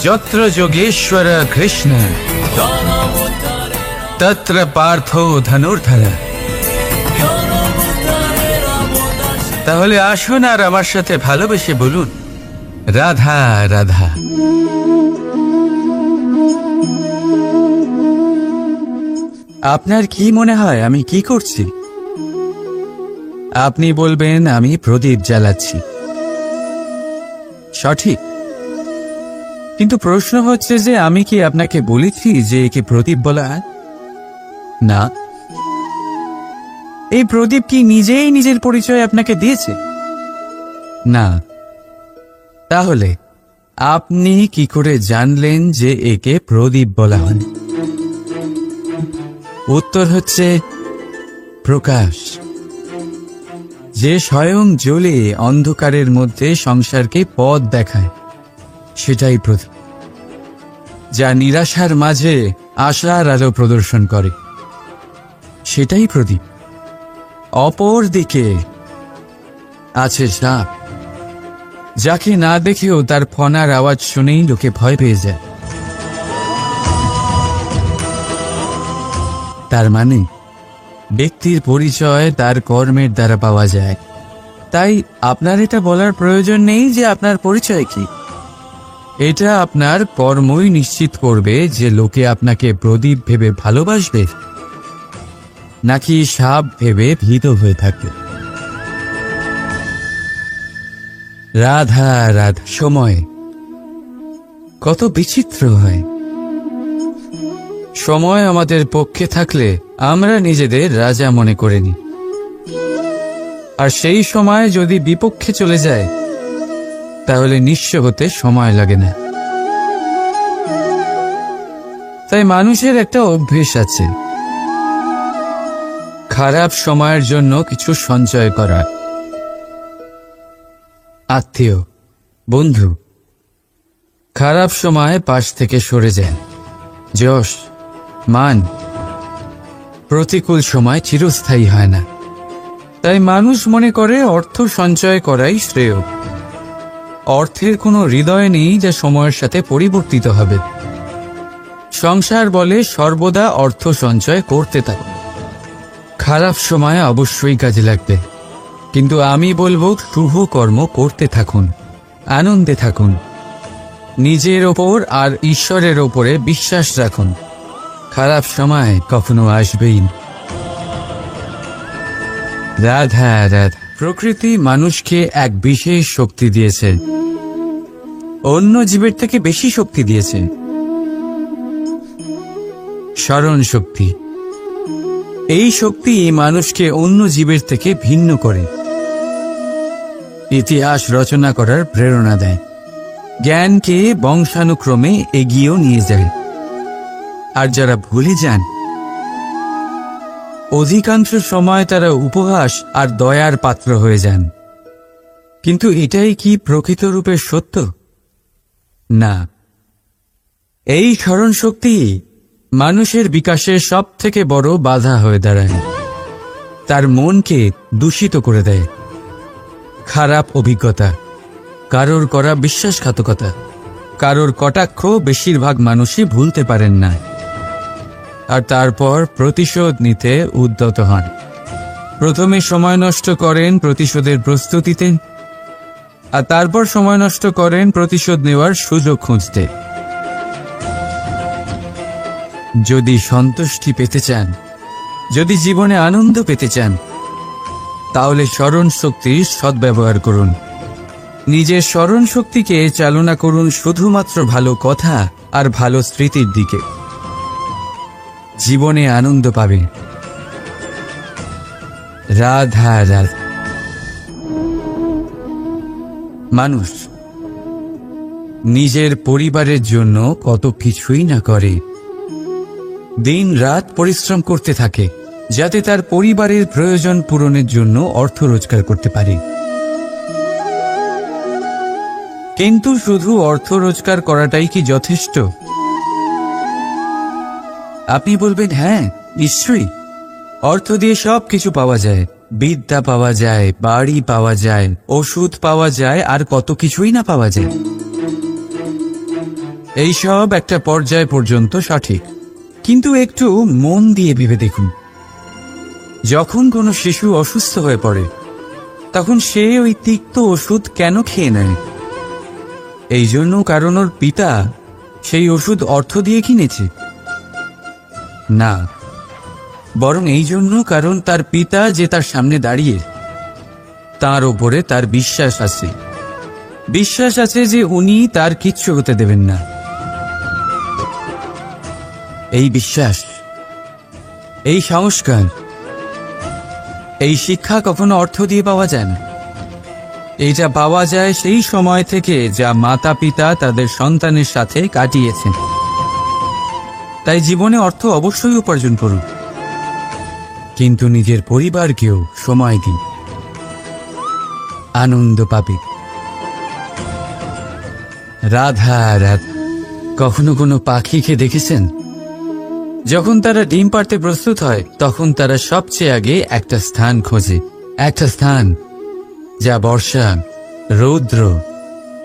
যত্র যোগেশ্বর কৃষ্ণ তত্র পার্থ ধনুর্ধর। তাহলে আসুন আর আমার সাথে ভালোবেসে বলুন, রাধা রাধা। আপনার কি মনে হয় আমি কি করছি? আপনি বলবেন আমি প্রদীপ জ্বালাচ্ছি, সঠিক। কিন্তু প্রশ্ন হচ্ছে যে আমি কি আপনাকে বলেছি যে একে প্রদীপ বলা হয়? না। এই প্রদীপ কি নিজেই নিজের পরিচয় আপনাকে দিয়েছে? না। তাহলে আপনি কি করে জানলেন যে একে প্রদীপ বলা হয়? উত্তর হচ্ছে প্রকাশ। যে স্বয়ং জ্বলে অন্ধকারের মধ্যে সংসারকে পথ দেখায়, সেটাই প্রদীপ। যা নিরাশার মাঝে আশার আলো প্রদর্শন করে, সেটাই প্রদীপ। অপর দিকে আছে সাপ, যাকে না দেখেও তার ফনার আওয়াজ শুনেই লোকে ভয় পেয়ে যায়। তার মানে ব্যক্তির পরিচয় তার কর্মের দ্বারা পাওয়া যায়। তাই আপনার এটা বলার প্রয়োজন নেই যে আপনার পরিচয় কি। এটা আপনার কর্মই নিশ্চিত করবে যে লোকে আপনাকে প্রদীপ ভেবে ভালোবাসবে নাকি সাপ ভেবে ভীত হয়ে থাকবে। রাধা রাধা। সময় কত বিচিত্র হয়। সময় আমাদের পক্ষে থাকলে আমরা নিজেদের রাজা মনে করে নিই, আর সেই সময় যদি বিপক্ষে চলে যায় তাহলে নিঃস্ব হতে সময় লাগে না। তাই মানুষের একটা অভ্যেস আছে, খারাপ সময়ের জন্য কিছু সঞ্চয় করা। আত্মীয়, বন্ধু খারাপ সময় পাশ থেকে সরে যায়। যশ, মান প্রতিকূল সময় চিরস্থায়ী হয় না। তাই মানুষ মনে করে অর্থ সঞ্চয় করাই শ্রেয়। অর্থের কোনো হৃদয় নেই যা সময়ের সাথে পরিবর্তিত হবে। সংসার বলে সর্বদা অর্থ সঞ্চয় করতে থাকো। খারাপ সময় অবশ্যই কাজে লাগবে, কিন্তু আমি বলবো শুভ কর্ম করতে থাকুন, আনন্দে থাকুন, নিজের ওপর আর ঈশ্বরের ওপরে বিশ্বাস রাখুন। খারাপ সময় কখনো আসবেই না। রাধা রাধা। প্রকৃতি মানুষকে এক বিশেষ শক্তি দিয়েছে, অন্য জীবের থেকে বেশি শক্তি দিয়েছে। স্মরণ শক্তি। এই শক্তি মানুষকে অন্য জীবের থেকে ভিন্ন করে, ইতিহাস রচনা করার প্রেরণা দেয়, জ্ঞানকে বংশানুক্রমে এগিয়েও নিয়ে যায়। আর যারা ভুলে যান, অধিকাংশ সময় তারা উপহাস আর দয়ার পাত্র হয়ে যান। কিন্তু এটাই কি প্রকৃত রূপে সত্য? না। এই স্মরণ শক্তি মানুষের বিকাশের সব থেকে বড় বাধা হয়ে দাঁড়ায়। তার মনকে দূষিত করে দেয়। খারাপ অভিজ্ঞতা, কারোর করা বিশ্বাসঘাতকতা, কারোর কটাক্ষ বেশিরভাগ মানুষই ভুলতে পারেন না, আর তারপর প্রতিশোধ নিতে উদ্যত হন। প্রথমে সময় নষ্ট করেন প্রতিশোধের প্রস্তুতিতে, আর তারপর সময় নষ্ট করেন প্রতিশোধ নেওয়ার সুযোগ খুঁজতে। যদি সন্তুষ্টি পেতে চান, যদি জীবনে আনন্দ পেতে চান, তাহলে স্মরণ শক্তির সদ্ব্যবহার করুন। নিজের স্মরণ শক্তিকে চালনা করুন শুধুমাত্র ভালো কথা আর ভালো স্মৃতির দিকে। জীবনে আনন্দ পাবেন। রাধা রাধা। মানুষ নিজের পরিবারের জন্য কত কিছুই না করে, দিন রাত পরিশ্রম করতে থাকে যাতে তার পরিবারের প্রয়োজন পূরণের জন্য অর্থ রোজগার করতে পারে। কিন্তু শুধু অর্থ রোজগার করাটাই কি যথেষ্ট? আপনি বলবেন, হ্যাঁ নিশ্চয়ই, অর্থ দিয়ে সব কিছু পাওয়া যায়, বিদ্যা পাওয়া যায়, বাড়ি পাওয়া যায়, ওষুধ পাওয়া যায়, আর কত কিছুই না পাওয়া যায়। এইসব একটা পর্যায় পর্যন্ত সঠিক, কিন্তু একটু মন দিয়ে ভেবে দেখুন, যখন কোনো শিশু অসুস্থ হয়ে পড়ে তখন সে ওই তিক্ত ওষুধ কেন খেয়ে নেয়? এই জন্য কারণ ওর পিতা সেই ওষুধ অর্থ দিয়ে কিনেছে? না, বরং এই জন্য কারণ তার পিতা যে তার সামনে দাঁড়িয়ে তার ওপরে তার বিশ্বাস আছে। বিশ্বাস আছে যে উনি তার কিচ্ছু হতে দেবেন না। এই বিশ্বাস, এই সংস্কার, এই শিক্ষা কখনো অর্থ দিয়ে পাওয়া যায় না। এইটা পাওয়া যায় সেই সময় থেকে যা মাতা পিতা তাদের সন্তানের সাথে কাটিয়েছেন। তাই জীবনে অর্থ অবশ্যই উপার্জন করুন, কিন্তু নিজের পরিবারকেও সময় দিন, আনন্দ পাবে। রাধা রাধা। কখনো কোনো পাখিকে দেখেছেন? যখন তারা ডিম পাড়তে প্রস্তুত হয় তখন তারা সবচেয়ে আগে একটা স্থান খোঁজে, একটা স্থান যা বর্ষা, রৌদ্র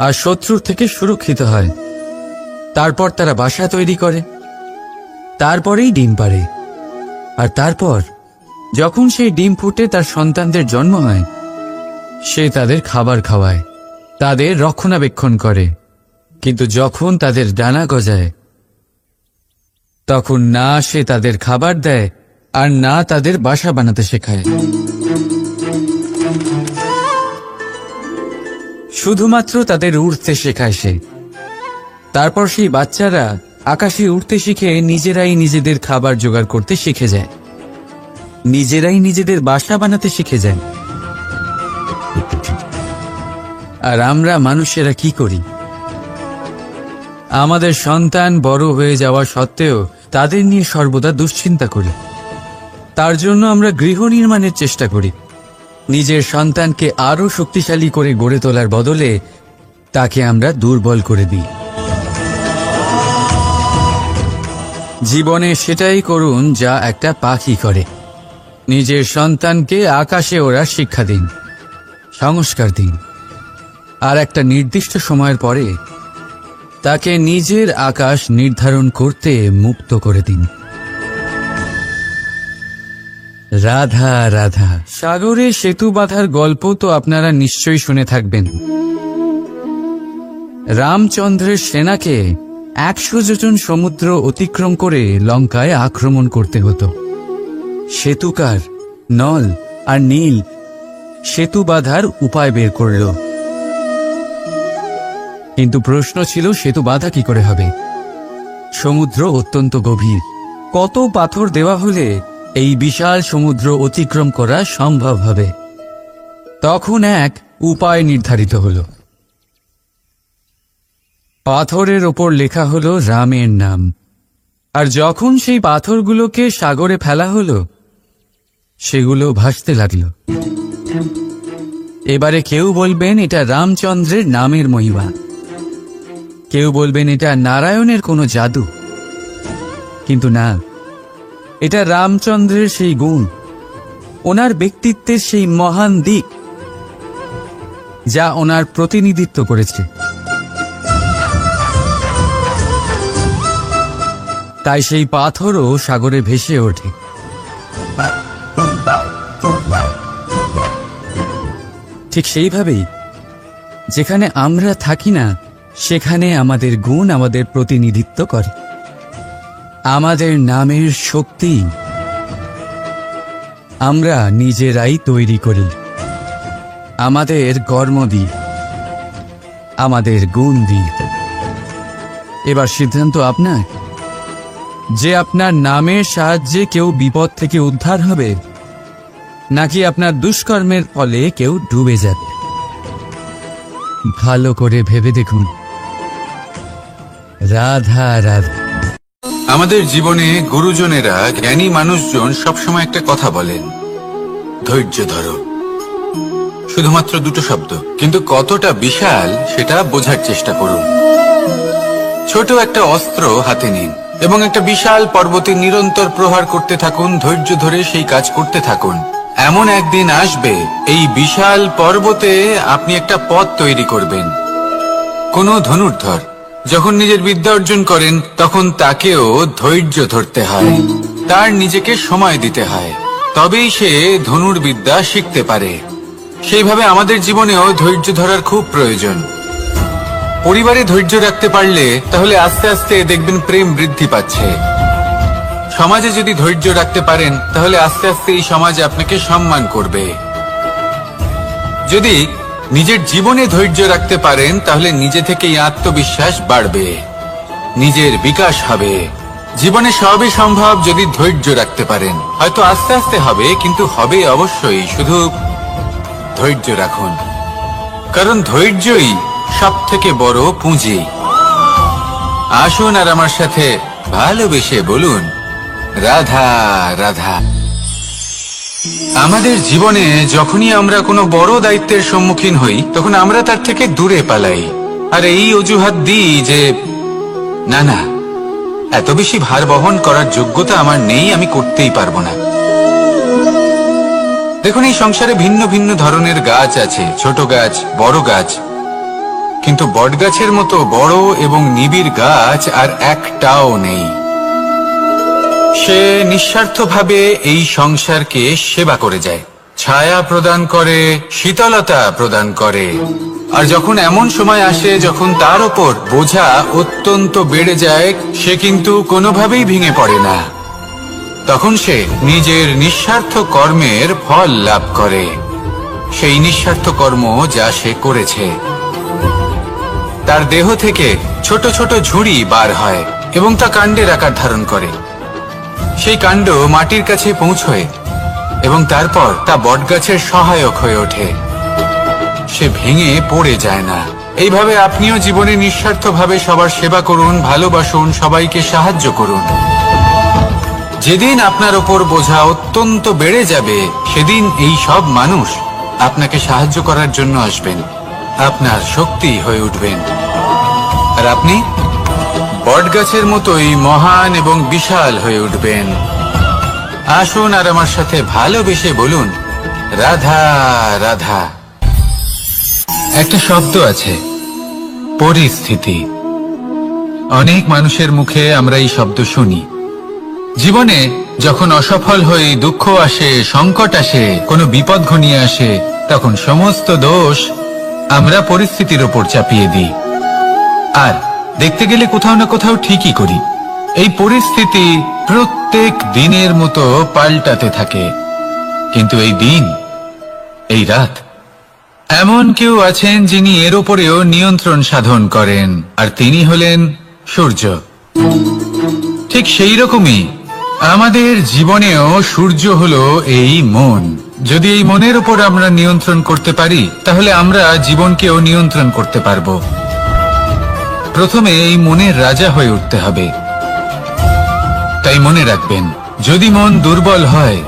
আর শত্রুর থেকে সুরক্ষিত হয়। তারপর তারা বাসা তৈরি করে, তারপরেই ডিম পাড়ে। আর তারপর যখন সেই ডিম ফুটে তার সন্তানদের জন্ম হয়, সে তাদের খাবার খাওয়ায়, তাদের রক্ষণাবেক্ষণ করে। কিন্তু যখন তাদের ডানা গজায় তখন না সে তাদের খাবার দেয় আর না তাদের বাসা বানাতে শেখায়। শুধুমাত্র তাদের উড়তে শেখায় সে। তারপর সেই বাচ্চারা আকাশে উড়তে শিখে নিজেরাই নিজেদের খাবার জোগাড় করতে শিখে যায়, নিজেরাই নিজেদের বাসা বানাতে শিখে যায়। আর আমরা মানুষেরা কি করি? আমাদের সন্তান বড় হয়ে যাওয়া সত্ত্বেও তাদের নিয়ে সর্বদা দুশ্চিন্তা করি। তার জন্য আমরা গৃহ নির্মাণের চেষ্টা করি। নিজের সন্তানকে আরো শক্তিশালী করে গড়ে তোলার বদলে তাকে আমরা দুর্বল করে দিই। জীবনে সেটাই করুন যা একটা পাখি করে। নিজের সন্তানকে আকাশে ওড়ার শিক্ষা দিন, সংস্কার দিন, আর একটা নির্দিষ্ট সময়ের পরে তাকে নিজের আকাশ নির্ধারণ করতে মুক্ত করে দিন। রাধা রাধা। সাগরে সেতু বাঁধার গল্প তো আপনারা নিশ্চয়ই শুনে থাকবেন। রামচন্দ্রের সেনাকে 100 যোজন সমুদ্র অতিক্রম করে লঙ্কায় আক্রমণ করতে হতো। সেতুকার নল আর নীল সেতু বাঁধার উপায় বের করল, কিন্তু প্রশ্ন ছিল সেতু বাঁধা কি করে হবে? সমুদ্র অত্যন্ত গভীর। কত পাথর দেওয়া হলে এই বিশাল সমুদ্র অতিক্রম করা সম্ভব হবে? তখন এক উপায় নির্ধারিত হল। পাথরের ওপর লেখা হলো রামের নাম। আর যখন সেই পাথরগুলোকে সাগরে ফেলা হলো, সেগুলো ভাসতে লাগল। এবারে কেউ বলবেন এটা রামচন্দ্রের নামের মহিমা, কেউ বলবেন এটা নারায়ণের কোনো জাদু। কিন্তু না, এটা রামচন্দ্রের সেই গুণ, ওনার ব্যক্তিত্বের সেই মহান দিক যা ওনার প্রতিনিধিত্ব করেছে। তাই সেই পাথরও সাগরে ভেসে ওঠে। ঠিক সেইভাবেই যেখানে আমরা থাকি না, সেখানে আমাদের গুণ আমাদের প্রতিনিধিত্ব করে। আমাদের নামের শক্তি আমরা নিজেরাই তৈরি করি, আমাদের কর্ম দিই, আমাদের গুণ দিই। এবার সিদ্ধান্ত আপনার যে আপনার নামের সাহায্যে কেউ বিপদ থেকে উদ্ধার হবে, নাকি আপনার দুষ্কর্মের ফলে কেউ ডুবে যাবে। ভালো করে ভেবে দেখুন। রাধা রাধা। আমাদের জীবনে গুরুজনেরা, জ্ঞানী মানুষজন সবসময় একটা কথা বলেন, ধৈর্য ধরো। শুধুমাত্র দুটো শব্দ, কিন্তু কতটা বিশাল সেটা বোঝার চেষ্টা করুন। ছোট একটা অস্ত্র হাতে নিন এবং একটা বিশাল পর্বতে নিরন্তর প্রহার করতে থাকুন। ধৈর্য ধরে সেই কাজ করতে থাকুন। এমন একদিন আসবে, এই বিশাল পর্বতে আপনি একটা পথ তৈরি করবেন। কোনো ধনুর্ধর যখন নিজের বিদ্যা অর্জন করেন, তখন তাকেও ধৈর্য ধরতে হয়, তার নিজেকে সময় দিতে হয়, তবেই সে ধনুর্বিদ্যা শিখতে পারে। সেইভাবে আমাদের জীবনেও ধৈর্য ধরার খুব প্রয়োজন। পরিবারে ধৈর্য রাখতে পারলে তাহলে আস্তে আস্তে দেখবেন প্রেম বৃদ্ধি পাচ্ছে। সমাজে যদি ধৈর্য রাখতে পারেন, তাহলে আস্তে আস্তে এই সমাজ আপনাকে সম্মান করবে। যদি নিজের জীবনে ধৈর্য রাখতে পারেন তাহলে নিজে থেকেই আত্মবিশ্বাস বাড়বে, নিজের বিকাশ হবে। জীবনে সবই সম্ভব যদি ধৈর্য রাখতে পারেন। হয়তো আস্তে আস্তে হবে, কিন্তু হবে অবশ্যই। শুধু ধৈর্য রাখুন, কারণ ধৈর্যই সব থেকে বড় পুঁজি। আসুন আর আমার সাথে ভালোবেসে বলুন, রাধা রাধা। আমাদের জীবনে যখনই আমরা কোনো বড় দায়িত্বের সম্মুখীন হই, তখন আমরা তার থেকে দূরে পালাই, আর এই অজুহাত দিই যে না না, এত বেশি ভার বহন করার যোগ্যতা আমার নেই, আমি করতেই পারবো না। দেখুন, এই সংসারে ভিন্ন ভিন্ন ধরনের গাছ আছে, ছোট গাছ, বড় গাছ, কিন্তু বটগাছের মতো বড় এবং নিবিড় গাছ আর একটাও নেই। সে নিঃস্বার্থভাবে এই সংসারকে সেবা করে যায়, ছায়া প্রদান করে, শীতলতা প্রদান করে। আর যখন এমন সময় আসে যখন তার ওপর বোঝা অত্যন্ত বেড়ে যায়, সে কিন্তু কোনোভাবেই ভেঙে পড়ে না। তখন সে নিজের নিঃস্বার্থ কর্মের ফল লাভ করে, সেই নিঃস্বার্থ কর্ম যা সে করেছে। তার দেহ থেকে ছোট ছোট ঝুড়ি বার হয় এবং তা কাণ্ডের আকার ধারণ করে। সেই কাণ্ড মাটির কাছে পৌঁছয় এবং তারপর তা বটগাছের সহায়ক হয়ে ওঠে। সে ভেঙে পড়ে যায় না। এইভাবে আপনিও জীবনে নিঃস্বার্থভাবে সবার সেবা করুন, ভালোবাসুন, সবাইকে সাহায্য করুন। যেদিন আপনার ওপর বোঝা অত্যন্ত বেড়ে যাবে, সেদিন এই সব মানুষ আপনাকে সাহায্য করার জন্য আসবেন, আপনার শক্তি হয়ে উঠবেন, আর আপনি বটগাছের মতোই মহান এবং বিশাল হয়ে উঠবেন। আসুন আর আমার সাথে ভালোবেসে বলুন, রাধা রাধা। একটা শব্দ আছে, পরিস্থিতি। অনেক মানুষের মুখে আমরা এই শব্দ শুনি। জীবনে যখন অসফল হই, দুঃখ আসে, সংকট আসে, কোনো বিপদ ঘনিয়ে আসে, তখন সমস্ত দোষ আমরা পরিস্থিতির ওপর চাপিয়ে দিই। আর দেখতে গেলে কোথাও না কোথাও ঠিকই করি। এই পরিস্থিতি প্রত্যেক দিনের মতো পাল্টাতে থাকে, কিন্তু এই দিন, এই রাত, এমন কেউ আছেন যিনি এর ওপরেও নিয়ন্ত্রণ সাধন করেন, আর তিনি হলেন সূর্য। ঠিক সেই রকমই আমাদের জীবনেও সূর্য হলো এই মন। যদি এই মনের উপর আমরা নিয়ন্ত্রণ করতে পারি, তাহলে আমরা জীবনকেও নিয়ন্ত্রণ করতে পারবো। প্রথমে এই মনের রাজা হয়ে উঠতে হবে। তাই মনে রাখবেন, যদি মন দুর্বল হয়,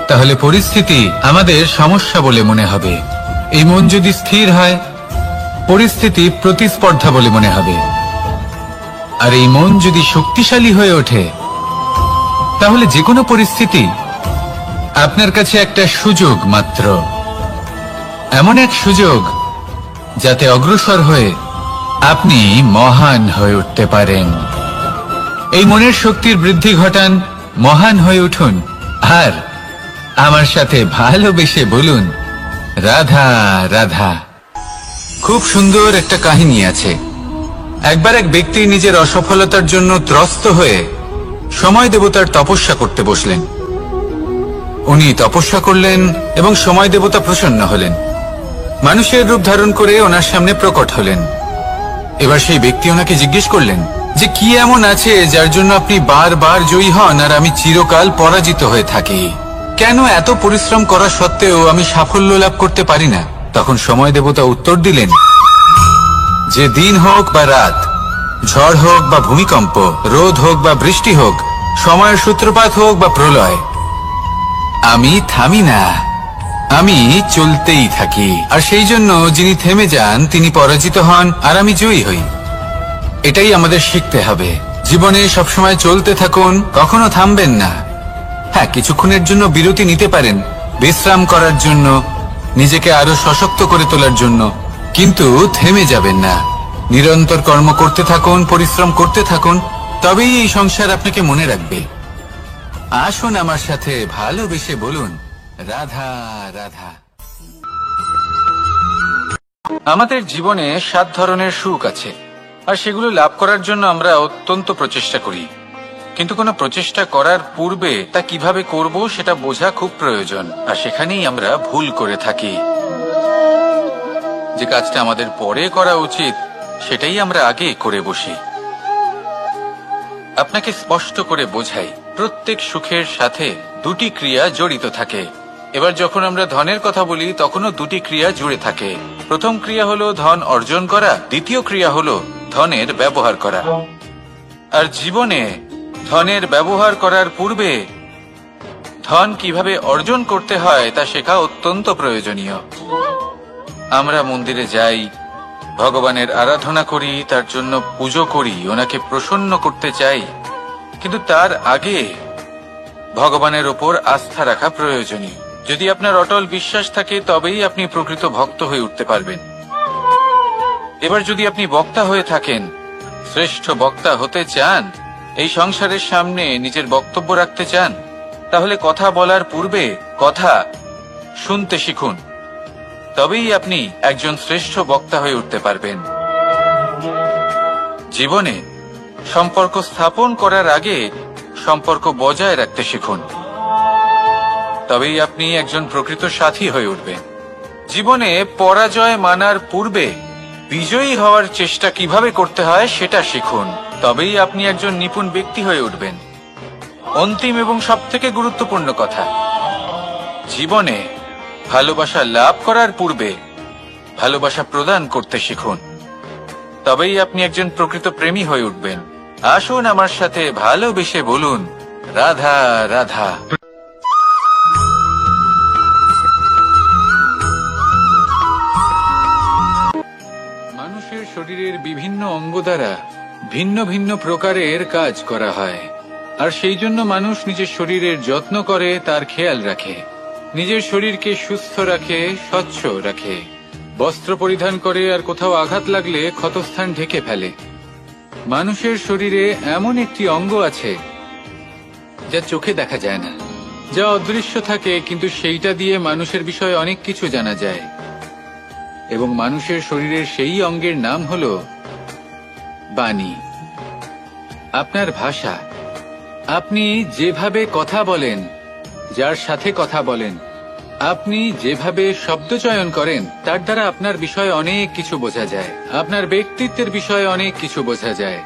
তাহলে পরিস্থিতি আমাদের সমস্যা বলে মনে হবে। এই মন যদি স্থির হয়, পরিস্থিতি প্রতিস্পর্ধা বলে মনে হবে। আর এই মন যদি শক্তিশালী হয়ে ওঠে, তাহলে যে কোনো পরিস্থিতি আপনার কাছে একটা সুযোগ মাত্র, এমন এক সুযোগ যাতে অগ্রসর হয়ে আপনি মহান হয়ে উঠতে পারেন। এই মনের শক্তির বৃদ্ধি ঘটান, মহান হয়ে উঠুন, আর আমার সাথে ভালোবেসে বলুন, রাধা রাধা। খুব সুন্দর একটা কাহিনী আছে। একবার এক ব্যক্তি নিজের অসফলতার জন্য ত্রস্ত হয়ে সময় দেবতার তপস্যা করতে বসলেন। উনি তপস্যা করলেন এবং সময় দেবতা প্রসন্ন হলেন, মানুষের রূপ ধারণ করে ওনার সামনে প্রকট হলেন। এবার সেই ব্যক্তি ওনাকে জিজ্ঞেস করলেন যে কি এমন আছে যার জন্য আপনি বারবার জয়ী হন আর আমি চিরকাল পরাজিত হয়ে থাকি? কেন এত পরিশ্রম করা সত্ত্বেও আমি সাফল্য লাভ করতে পারি না? তখন সময় দেবতা উত্তর দিলেন যে দিন হোক বা রাত, ঝড় হোক বা ভূমিকম্প, রোদ হোক বা বৃষ্টি হোক, সময়ের সূত্রপাত হোক বা প্রলয়, আমি থামি না, আমি চলতেই থাকি। আর সেই জন্য যিনি থেমে যান তিনি পরাজিত হন আর আমি জয়ী হই। এটাই আমাদের শিখতে হবে। জীবনে সবসময় চলতে থাকুন, কখনো থামবেন না। হ্যাঁ, কিছুক্ষণের জন্য বিরতি নিতে পারেন, বিশ্রাম করার জন্য, নিজেকে আরো সশক্ত করে তোলার জন্য, কিন্তু থেমে যাবেন না। নিরন্তর কর্ম করতে থাকুন, পরিশ্রম করতে থাকুন, তবেই এই সংসার আপনাকে মনে রাখবে। আসুন আমার সাথে ভালোবেসে বলুন, রাধা রাধা। আমাদের জীবনে 7 ধরনের সুখ আছে, আর সেগুলো লাভ করার জন্য আমরা অত্যন্ত প্রচেষ্টা করি। কিন্তু কোনো প্রচেষ্টা করার পূর্বে তা কিভাবে করব সেটা বোঝা খুব প্রয়োজন, আর সেখানেই আমরা ভুল করে থাকি। যে কাজটা আমাদের পরে করা উচিত সেটাই আমরা আগে করে বসি। আপনাকে স্পষ্ট করে বোঝাই, প্রত্যেক সুখের সাথে দুটি ক্রিয়া জড়িত থাকে। এবার যখন আমরা ধনের কথা বলি তখনও দুটি ক্রিয়া জুড়ে থাকে। প্রথম ক্রিয়া হলো ধন অর্জন করা, দ্বিতীয় ক্রিয়া হলো ধনের ব্যবহার করা। আর জীবনে ধনের ব্যবহার করার পূর্বে ধন কিভাবে অর্জন করতে হয় তা শেখা অত্যন্ত প্রয়োজনীয়। আমরা মন্দিরে যাই, ভগবানের আরাধনা করি, তার জন্য পুজো করি, ওনাকে প্রসন্ন করতে চাই, কিন্তু তার আগে ভগবানের ওপর আস্থা রাখা প্রয়োজনীয়। যদি আপনার অটল বিশ্বাস থাকে তবেই আপনি প্রকৃত ভক্ত হয়ে উঠতে পারবেন। এবার যদি আপনি বক্তা হয়ে থাকেন, শ্রেষ্ঠ বক্তা হতে চান, এই সংসারের সামনে নিজের বক্তব্য রাখতে চান, তাহলে কথা বলার পূর্বে কথা শুনতে শিখুন। তবেই আপনি একজন শ্রেষ্ঠ বক্তা হয়ে উঠতে পারবেন। জীবনে সম্পর্ক স্থাপন করার আগে সম্পর্ক বজায় রাখতে শিখুন, তবেই আপনি একজন প্রকৃত সাথী হয়ে উঠবেন। জীবনে পরাজয় মানার পূর্বে বিজয়ী হওয়ার চেষ্টা কিভাবে করতে হয় সেটা শিখুন, তবেই আপনি একজন নিপুণ ব্যক্তি হয়ে উঠবেন। অন্তিম এবং সবথেকে গুরুত্বপূর্ণ কথা, জীবনে ভালোবাসা লাভ করার পূর্বে ভালোবাসা প্রদান করতে শিখুন, তবেই আপনি একজন প্রকৃত প্রেমী হয়ে উঠবেন। আসুন আমার সাথে ভালোবেসে বলুন, রাধা রাধা। মানুষের শরীরের বিভিন্ন অঙ্গ দ্বারা ভিন্ন ভিন্ন প্রকারের কাজ করা হয়, আর সেই জন্য মানুষ নিজের শরীরের যত্ন করে, তার খেয়াল রাখে, নিজের শরীরকে সুস্থ রাখে, স্বচ্ছ রাখে, বস্ত্র পরিধান করে, আর কোথাও আঘাত লাগলে ক্ষতস্থান ঢেকে ফেলে। মানুষের শরীরে এমন একটি অঙ্গ আছে যা চোখে দেখা যায় না, যা অদৃশ্য থাকে, কিন্তু সেইটা দিয়ে মানুষের বিষয়ে অনেক কিছু জানা যায়। এবং মানুষের শরীরের সেই অঙ্গের নাম হলো বাণী, আপনার ভাষা। আপনি যেভাবে কথা বলেন, যার সাথে কথা বলেন, আপনি যেভাবে শব্দ চয়ন করেন, তার দ্বারা আপনার বিষয়ে অনেক কিছু বোঝা যায়, আপনার ব্যক্তিত্বের বিষয়ে অনেক কিছু বোঝা যায়।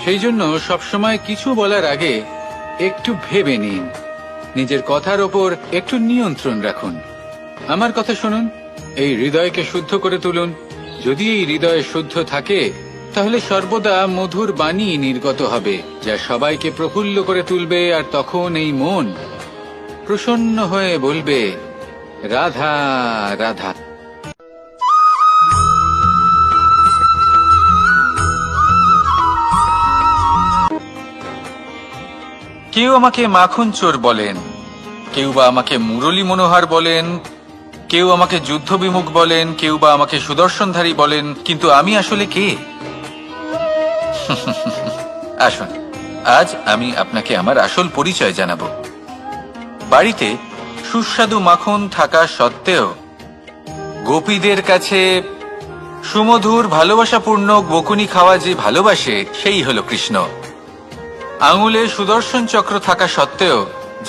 সেই জন্য সবসময় কিছু বলার আগে একটু ভেবে নিন, নিজের কথার ওপর একটু নিয়ন্ত্রণ রাখুন। আমার কথা শুনুন, এই হৃদয়কে শুদ্ধ করে তুলুন। যদি এই হৃদয় শুদ্ধ থাকে তাহলে সর্বদা মধুর বাণী নির্গত হবে, যা সবাইকে প্রফুল্ল করে তুলবে, আর তখন এই মন প্রসন্ন হয়ে বলবে, রাধা রাধা। কেউ আমাকে মাখন চোর বলেন, কেউ বা আমাকে মুরলী মনোহর বলেন, কেউ আমাকে যুদ্ধ বিমুখ বলেন, কেউ বা আমাকে সুদর্শনধারী বলেন, কিন্তু আমি আসলে কে? আসুন, আজ আমি আপনাকে আমার আসল পরিচয় জানাবো। বাড়িতে সুস্বাদু মাখন থাকা সত্ত্বেও গোপীদের কাছে সুমধুর ভালোবাসাপূর্ণ বকুনি খাওয়া যে ভালোবাসে, সেই হলো কৃষ্ণ। আঙুলে সুদর্শন চক্র থাকা সত্ত্বেও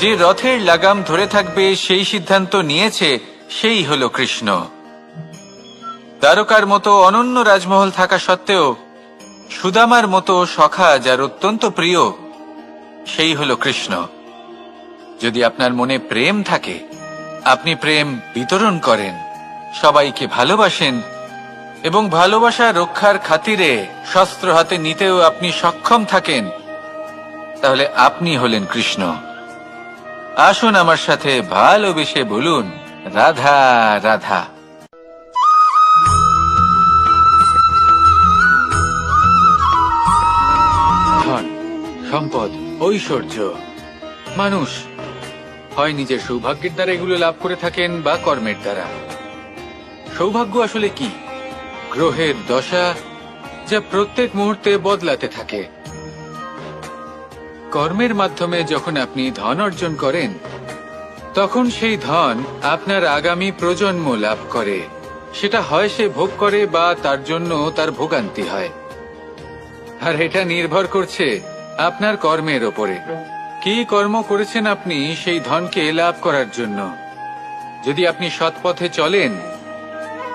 যে রথের লাগাম ধরে থাকবে সেই সিদ্ধান্ত নিয়েছে, সেই হলো কৃষ্ণ। দ্বারকার মতো অনন্য রাজমহল থাকা সত্ত্বেও সুদামার মতো সখা যার অত্যন্ত প্রিয়, সেই হলো কৃষ্ণ। যদি আপনার মনে প্রেম থাকে, আপনি প্রেম বিতরণ করেন, সবাইকে ভালোবাসেন, এবং ভালোবাসা রক্ষার খাতিরে শস্ত্র হাতে নিতেও আপনি সক্ষম থাকেন, তাহলে আপনি হলেন কৃষ্ণ। আসুন আমার সাথে ভালোবেসে বলুন, রাধা রাধা। ধন, সম্পদ, ঐশ্বর্য, মানুষ হয় নিজের সৌভাগ্যের দ্বারা এগুলো লাভ করে থাকেন বা কর্মের দ্বারা। সৌভাগ্য আসলে কি? গ্রহের দশা, যা প্রত্যেক মুহূর্তে বদলাতে থাকে। কর্মের মাধ্যমে যখন আপনি ধন অর্জন করেন, তখন সেই ধন আপনার আগামী প্রজন্ম লাভ করে। সেটা হয় সে ভোগ করে বা তার জন্য তার ভোগান্তি হয়। আর এটা নির্ভর করছে আপনার কর্মের ওপরে। কি কর্ম করেছেন আপনি সেই ধনকে লাভ করার জন্য। যদি আপনি সৎ পথে চলেন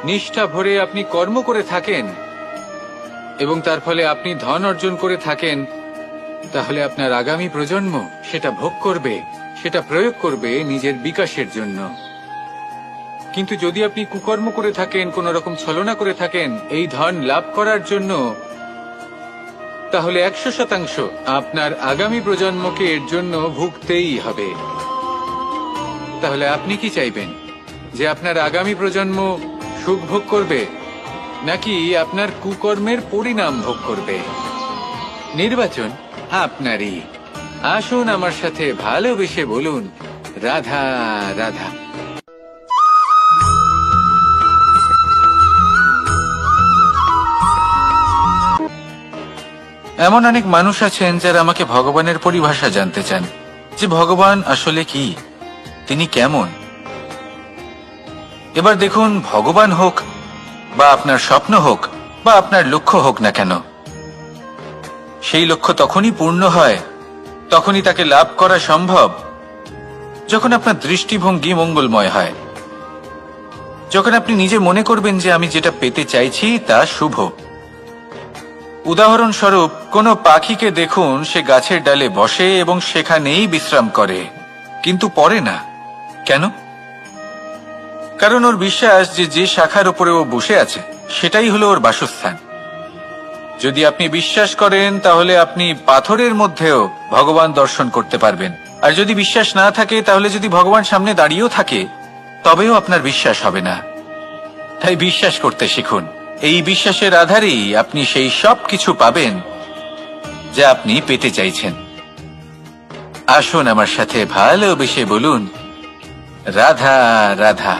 নিষ্ঠা ভরে আপনি কর্ম করে থাকেন এবং তার ফলে আপনি ধন অর্জন করে থাকেন, তাহলে আপনার আগামী প্রজন্ম সেটা ভোগ করবে, সেটা প্রয়োগ করবে নিজের বিকাশের জন্য। কিন্তু যদি আপনি কুকর্ম করে থাকেন, কোন রকম ছলনা করে থাকেন এই ধন লাভ করার জন্য, তাহলে 100% আপনার আগামী প্রজন্মকে এর জন্য ভুগতেই হবে। তাহলে আপনি কি চাইবেন, যে আপনার আগামী প্রজন্ম সুখ ভোগ করবে, নাকি আপনার কুকর্মের পরিণাম ভোগ করবে? নির্বাচন আপনারই। আসুন আমার সাথে ভালোবেসে বলুন, রাধা রাধা। এমন অনেক মানুষ আছেন যারা আমাকে ভগবানের পরিভাষা জানতে চান, যে ভগবান আসলে কি, তিনি কেমন। এবার দেখুন, ভগবান হোক বা আপনার স্বপ্ন হোক বা আপনার লক্ষ্য হোক না কেন, সেই লক্ষ্য তখনই পূর্ণ হয়, তখনই তাকে লাভ করা সম্ভব যখন আপনার দৃষ্টিভঙ্গি মঙ্গলময় হয়, যখন আপনি নিজে মনে করবেন যে আমি যেটা পেতে চাইছি তা শুভ। উদাহরণস্বরূপ, কোনো পাখিকে দেখুন, সে গাছের ডালে বসে এবং সেখানেই বিশ্রাম করে, কিন্তু পড়ে না। কেন? কারণ ওর বিশ্বাস যে যে শাখার উপরে ও বসে আছে সেটাই হলো ওর বাসস্থান। যদি আপনি বিশ্বাস করেন, তাহলে আপনি পাথরের মধ্যেও ভগবান দর্শন করতে পারবেন। আর যদি বিশ্বাস না থাকে, তাহলে যদি ভগবান সামনে দাঁড়িয়েও থাকে, তবেও আপনার বিশ্বাস হবে না। তাই বিশ্বাস করতে শিখুন। এই বিশ্বাসের আধারেই আপনি সেই সব কিছু পাবেন যা আপনি পেতে চাইছেন। আসুন আমার সাথে ভালোবেসে বলুন, রাধা রাধা।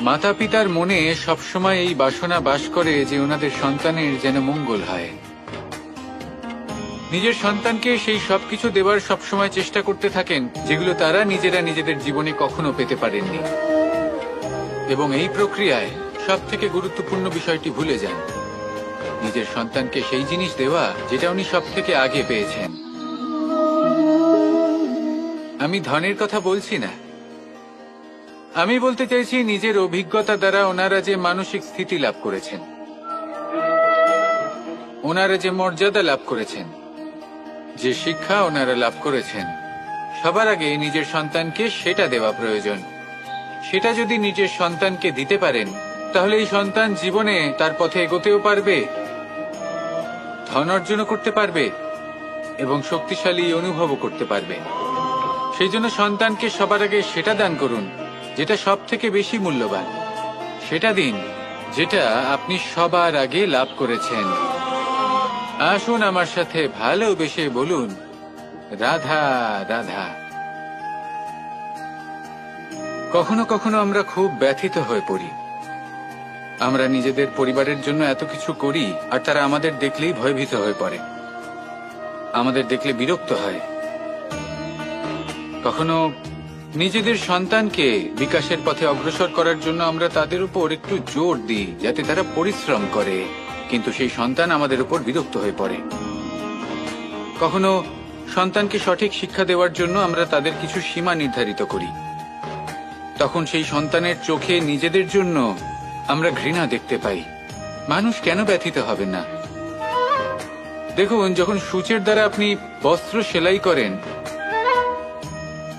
মাতা পিতার মনে সবসময় এই বাসনা বাস করে যে ওনাদের সন্তানের যেন মঙ্গল হয়। নিজের সন্তানকে সেই সবকিছু দেবার সবসময় চেষ্টা করতে থাকেন যেগুলো তারা নিজেরা নিজেদের জীবনে কখনো পেতে পারেননি, এবং এই প্রক্রিয়ায় সব থেকে গুরুত্বপূর্ণ বিষয়টি ভুলে যান, নিজের সন্তানকে সেই জিনিস দেওয়া যেটা উনি সব থেকে আগে পেয়েছেন। আমি ধনের কথা বলছি না, আমি বলতে চাইছি নিজের অভিজ্ঞতা দ্বারা ওনারা যে মানসিক স্থিতি লাভ করেছেন, ওনারা যে মর্যাদা লাভ করেছেন, যে শিক্ষা ওনারা লাভ করেছেন, সবার আগে নিজের সন্তানকে সেটা দেওয়া প্রয়োজন। সেটা যদি নিজের সন্তানকে দিতে পারেন, তাহলে এই সন্তান জীবনে তার পথে এগোতেও পারবে, ধন অর্জনও করতে পারবে এবং শক্তিশালী অনুভবও করতে পারবে। সেই জন্য সন্তানকে সবার আগে সেটা দান করুন যেটা সব থেকে বেশি মূল্যবান। সেটা দিন যেটা আপনি সবার আগে লাভ করেছেন। আসুন আমার সাথে ভালোবেসে বলুন, রাধা রাধা। কখনো কখনো আমরা খুব ব্যথিত হয়ে পড়ি। আমরা নিজেদের পরিবারের জন্য এত কিছু করি, আর তারা আমাদের দেখলেই ভয়ভীত হয়ে পড়ে, আমাদের দেখলে বিরক্ত হয়। কখনো নিজেদের সন্তানকে বিকাশের পথে অগ্রসর করার জন্য আমরা তাদের উপর একটু জোর দিই যাতে তারা পরিশ্রম করে, কিন্তু সেই সন্তান আমাদের উপর বিরক্ত হয়ে পড়ে। কখনো সন্তানকে সঠিক শিক্ষা দেওয়ার জন্য আমরা তাদের কিছু সীমা নির্ধারিত করি, তখন সেই সন্তানের চোখে নিজেদের জন্য আমরা ঘৃণা দেখতে পাই। মানুষ কেন ব্যথিত হবে না? দেখুন, যখন সূচের দ্বারা আপনি বস্ত্র সেলাই করেন,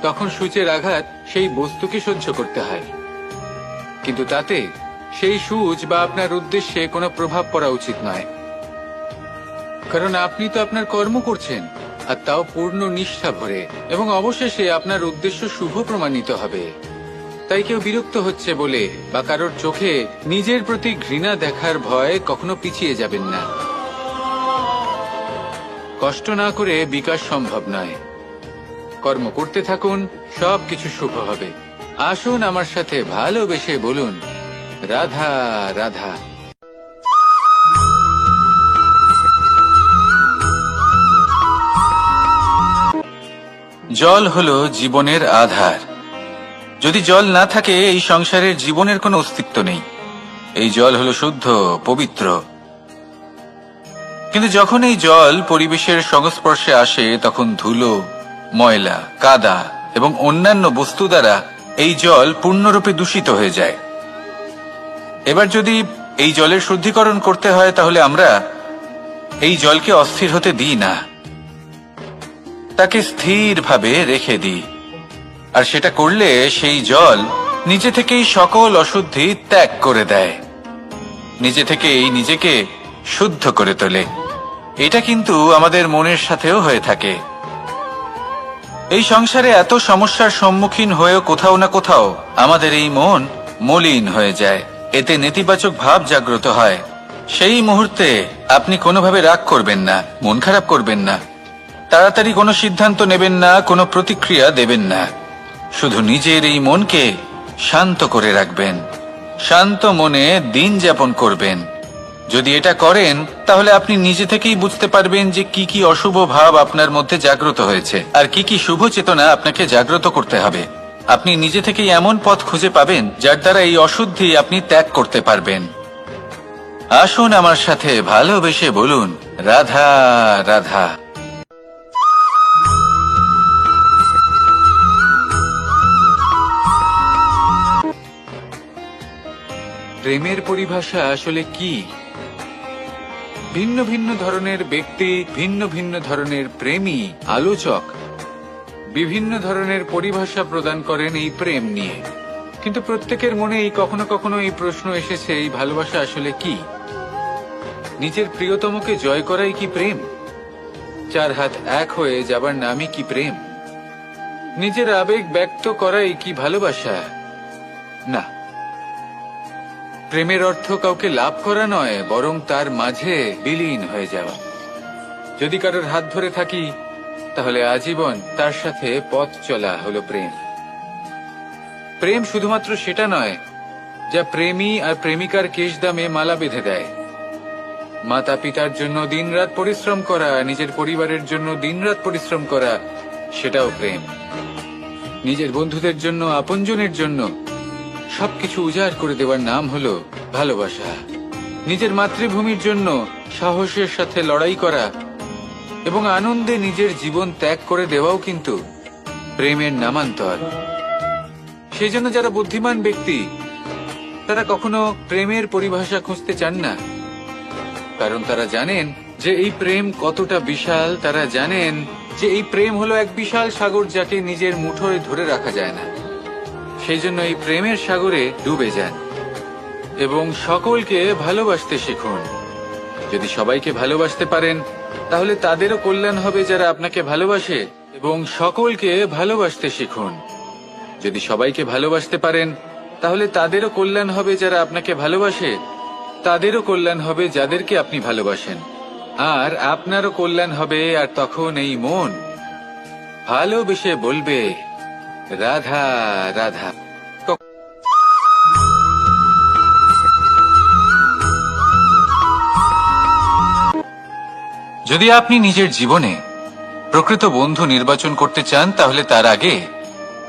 তখন সূচের আঘাত সেই বস্তুকে সহ্য করতে হয়, কিন্তু তাতে সেই সূচ বা আপনার উদ্দেশ্যে কোনো প্রভাব পড়া উচিত নয়, কারণ আপনি তো আপনার কর্ম করছেন, আর তাও পূর্ণ নিষ্ঠা ভরে, এবং অবশেষে আপনার উদ্দেশ্য শুভ প্রমাণিত হবে। তাই কেউ বিরক্ত হচ্ছে বলে বা কারোর চোখে নিজের প্রতি ঘৃণা দেখার ভয় কখনো পিছিয়ে যাবেন না। কষ্ট না করে বিকাশ সম্ভব নয়। কর্ম করতে থাকুন, সবকিছু শুভ হবে। আসুন আমার সাথে ভালোবেসে বলুন, রাধা রাধা। জল হলো জীবনের আধার। যদি জল না থাকে, এই সংসারের জীবনের কোনো অস্তিত্ব নেই। এই জল হলো শুদ্ধ, পবিত্র। কিন্তু যখন এই জল পরিবেশের সংস্পর্শে আসে, তখন ধুলো, ময়লা, কাদা এবং অন্যান্য বস্তু দ্বারা এই জল পূর্ণরূপে দূষিত হয়ে যায়। এবার যদি এই জলের শুদ্ধিকরণ করতে হয়, তাহলে আমরা এই জলকে অস্থির হতে দিই না, তাকে স্থিরভাবে রেখে দিই। আর সেটা করলে সেই জল নিজে থেকেই সকল অশুদ্ধি ত্যাগ করে দেয়, নিজে থেকেই নিজেকে শুদ্ধ করে তোলে। এটা কিন্তু আমাদের মনের সাথেও হয়ে থাকে। এই সংসারে এত সমস্যার সম্মুখীন হয়েও কোথাও না কোথাও আমাদের এই মন মলিন হয়ে যায়, এতে নেতিবাচক ভাব জাগ্রত হয়। সেই মুহূর্তে আপনি কোনোভাবে রাগ করবেন না, মন খারাপ করবেন না, তাড়াতাড়ি কোনো সিদ্ধান্ত নেবেন না, কোনো প্রতিক্রিয়া দেবেন না। শুধু নিজের এই মনকে শান্ত করে রাখবেন, শান্ত মনে দিন যাপন করবেন। যদি এটা করেন, তাহলে আপনি নিজে থেকেই বুঝতে পারবেন যে কি কি অশুভ ভাব আপনার মধ্যে জাগ্রত হয়েছে আর কি কি শুভ চেতনা আপনাকে জাগ্রত করতে হবে। আপনি নিজে থেকেই এমন পথ খুঁজে পাবেন যার দ্বারা এই অশুদ্ধি আপনি ত্যাগ করতে পারবেন। আসুন আমার সাথে ভালোবেসে বলুন, রাধা রাধা। প্রেমের পরিভাষা আসলে কি? ভিন্ন ভিন্ন ধরনের ব্যক্তি, ভিন্ন ভিন্ন ধরনের প্রেমী, আলোচক বিভিন্ন ধরনের পরিভাষা প্রদান করেন এই প্রেম নিয়ে। কিন্তু প্রত্যেকের মনে কখনো কখনো এই প্রশ্ন এসেছে, এই ভালোবাসা আসলে কি? নিজের প্রিয়তমকে জয় করাই কি প্রেম? চার হাত এক হয়ে যাবার নামই কি প্রেম? নিজের আবেগ ব্যক্ত করাই কি ভালোবাসা? না, প্রেমের অর্থ কাউকে লাভ করা নয়, বরং তার মাঝে বিলীন হয়ে যাওয়া। যদি কারোর হাত ধরে থাকি, তাহলে আজীবন তার সাথে পথ চলা হলো প্রেম। প্রেম শুধুমাত্র সেটা নয় যা প্রেমী আর প্রেমিকার কেশদামে মালা বেঁধে দেয়। মাতা পিতার জন্য দিনরাত পরিশ্রম করা, নিজের পরিবারের জন্য দিনরাত পরিশ্রম করা, সেটাও প্রেম। নিজের বন্ধুদের জন্য, আপনজনের জন্য সবকিছু উজাড় করে দেওয়ার নাম হলো ভালোবাসা। নিজের মাতৃভূমির জন্য সাহসের সাথে লড়াই করা এবং আনন্দে নিজের জীবন ত্যাগ করে দেওয়াও কিন্তু প্রেমের নামান্তর। সেই জন্য যারা বুদ্ধিমান ব্যক্তি, তারা কখনো প্রেমের পরিভাষা খুঁজতে চান না, কারণ তারা জানেন যে এই প্রেম কতটা বিশাল। তারা জানেন যে এই প্রেম হলো এক বিশাল সাগর, যাকে নিজের মুঠোয় ধরে রাখা যায় না। সেই জন্য এই প্রেমের সাগরে ডুবে যান এবং সকলকে ভালোবাসতে শিখুন। যদি সবাইকে ভালোবাসতে পারেন, তাহলে তাদেরও কল্যাণ হবে যারা আপনাকে ভালোবাসে, এবং সকলকে ভালোবাসতে শিখুন। যদি সবাইকে ভালোবাসতে পারেন, তাহলে তাদেরও কল্যাণ হবে যারা আপনাকে ভালোবাসে, তাদেরও কল্যাণ হবে যাদেরকে আপনি ভালোবাসেন, আর আপনারও কল্যাণ হবে। আর তখন এই মন ভালোবেসে বলবে, রাধা রাধা। যদি আপনি নিজের জীবনে প্রকৃত বন্ধু নির্বাচন করতে চান, তাহলে তার আগে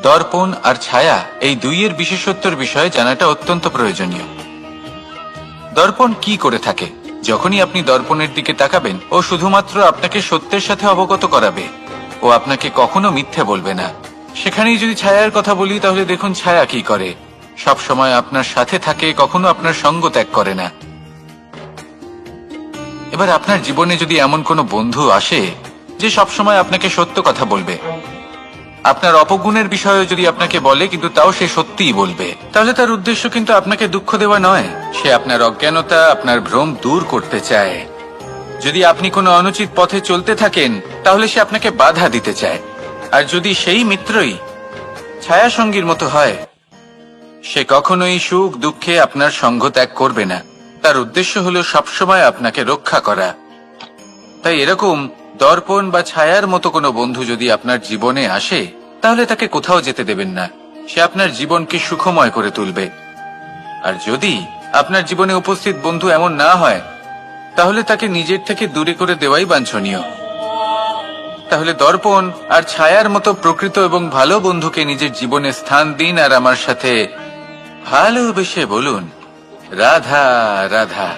দর্পণ আর ছায়া এই দুইয়ের বিশেষত্বর বিষয়ে জানাটা অত্যন্ত প্রয়োজনীয়। দর্পণ কি করে থাকে? যখনই আপনি দর্পণের দিকে তাকাবেন, ও শুধুমাত্র আপনাকে সত্যের সাথে অবগত করাবে, ও আপনাকে কখনো মিথ্যে বলবে না। সেখানেই যদি ছায়ার কথা বলি, তাহলে দেখুন ছায়া কি করে। সব সময় আপনার সাথে থাকে, কখনো আপনার সঙ্গ ত্যাগ করে না। এবার আপনার জীবনে যদি এমন কোনো বন্ধু আসে যে সবসময় আপনাকে সত্য কথা বলবে, আপনার অপগুণের বিষয়ে যদি আপনাকে বলে কিন্তু তাও সে সত্যিই বলবে, তাহলে তার উদ্দেশ্য কিন্তু আপনাকে দুঃখ দেওয়া নয়। সে আপনার অজ্ঞানতা, আপনার ভ্রম দূর করতে চায়। যদি আপনি কোনো অনুচিত পথে চলতে থাকেন, তাহলে সে আপনাকে বাধা দিতে চায়। আর যদি সেই মিত্রই ছায়া সঙ্গীর মতো হয়, সে কখনোই সুখ দুঃখে আপনার সঙ্গ ত্যাগ করবে না। তার উদ্দেশ্য হলো সবসময় আপনাকে রক্ষা করা। তাই এরকম দর্পণ বা ছায়ার মতো কোনো বন্ধু যদি আপনার জীবনে আসে, তাহলে তাকে কোথাও যেতে দেবেন না। সে আপনার জীবনকে সুখময় করে তুলবে। আর যদি আপনার জীবনে উপস্থিত বন্ধু এমন না হয়, তাহলে তাকে নিজের থেকে দূরে করে দেওয়াই বাঞ্ছনীয়। তাহলে দর্পণ আর ছায়ার মতো প্রকৃত এবং ভালো বন্ধুকে নিজের জীবনে স্থান দিন, আর আমার সাথে ভালোবেসে বলুন, রাধা রাধা।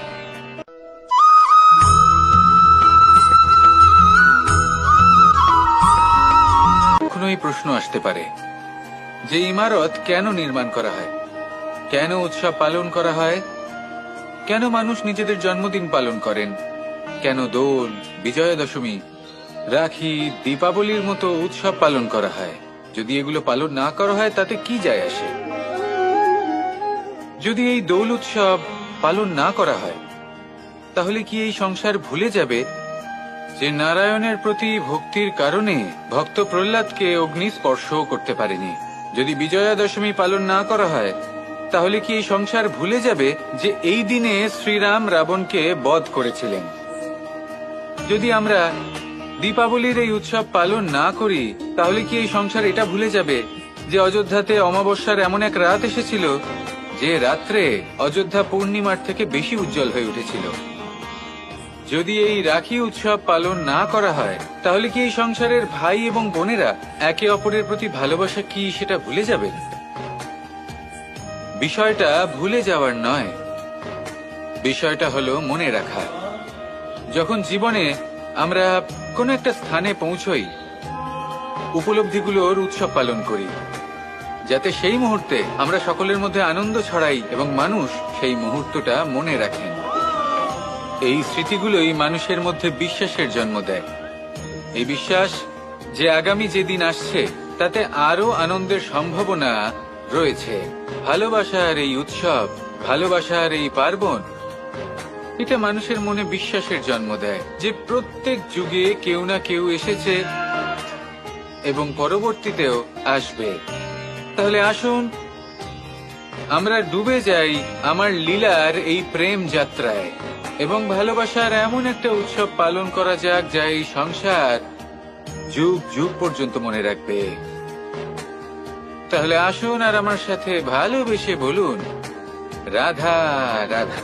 প্রশ্ন আসতে পারে যে ইমারত কেন নির্মাণ করা হয়, কেন উৎসব পালন করা হয়, কেন মানুষ নিজেদের জন্মদিন পালন করেন, কেন দোল, বিজয়া দশমী, রাখি, দীপাবলির মতো উৎসব পালন করা হয়। যদি এগুলো পালন না করা হয় তাতে কি যায় আসে? যদি এই দোল উৎসব পালন না করা হয় তাহলে কি এই সংসার ভুলে যাবে যে নারায়ণের প্রতি ভক্তির কারণে ভক্ত প্রহ্লাদকে অগ্নি স্পর্শও করতে পারেনি? যদি বিজয়া দশমী পালন না করা হয় তাহলে কি এই সংসার ভুলে যাবে যে এই দিনে শ্রীরাম রাবণকে বধ করেছিলেন? যদি আমরা দীপাবলির এই উৎসব পালন না করি তাহলে কি এই সংসার এটা ভুলে যাবে যে অযোধ্যাতে অমাবস্যার এমন এক রাত এসেছিল যে রাত্রে অযোধ্যা পূর্ণিমার থেকে বেশি উজ্জ্বল হয়ে উঠেছিল? যদি এই রাখি উৎসব পালন না করা হয় তাহলে কি এই সংসারের ভাই এবং বোনেরা একে অপরের প্রতি ভালোবাসা কি সেটা ভুলে যাবে? বিষয়টা ভুলে যাওয়ার নয়, বিষয়টা হলো মনে রাখা। যখন জীবনে আমরা কোনো একটা স্থানে পৌঁছই, উপলব্ধিগুলোর উৎসব পালন করি, যাতে সেই মুহূর্তে আমরা সকলের মধ্যে আনন্দ ছড়াই এবং মানুষ সেই মুহূর্তটা মনে রাখেন। এই স্মৃতিগুলোই মানুষের মধ্যে বিশ্বাসের জন্ম দেয়। এই বিশ্বাস যে আগামী যেদিন আসছে তাতে আরো আনন্দের সম্ভাবনা রয়েছে। ভালোবাসার এই উৎসব, ভালোবাসার এই পার্বণ, এটা মানুষের মনে বিশ্বাসের জন্ম দেয় যে প্রত্যেক যুগে কেউ না কেউ এসেছে এবং পরবর্তীতেও আসবে। তাহলে আসুন আমরা ডুবে যাই আমার লীলার এই প্রেম যাত্রায় এবং ভালোবাসার এমন একটা উৎসব পালন করা যাক যা এই সংসার যুগ যুগ পর্যন্ত মনে রাখবে। তাহলে আসুন আর আমার সাথে ভালোবেসে বলুন, রাধা রাধা।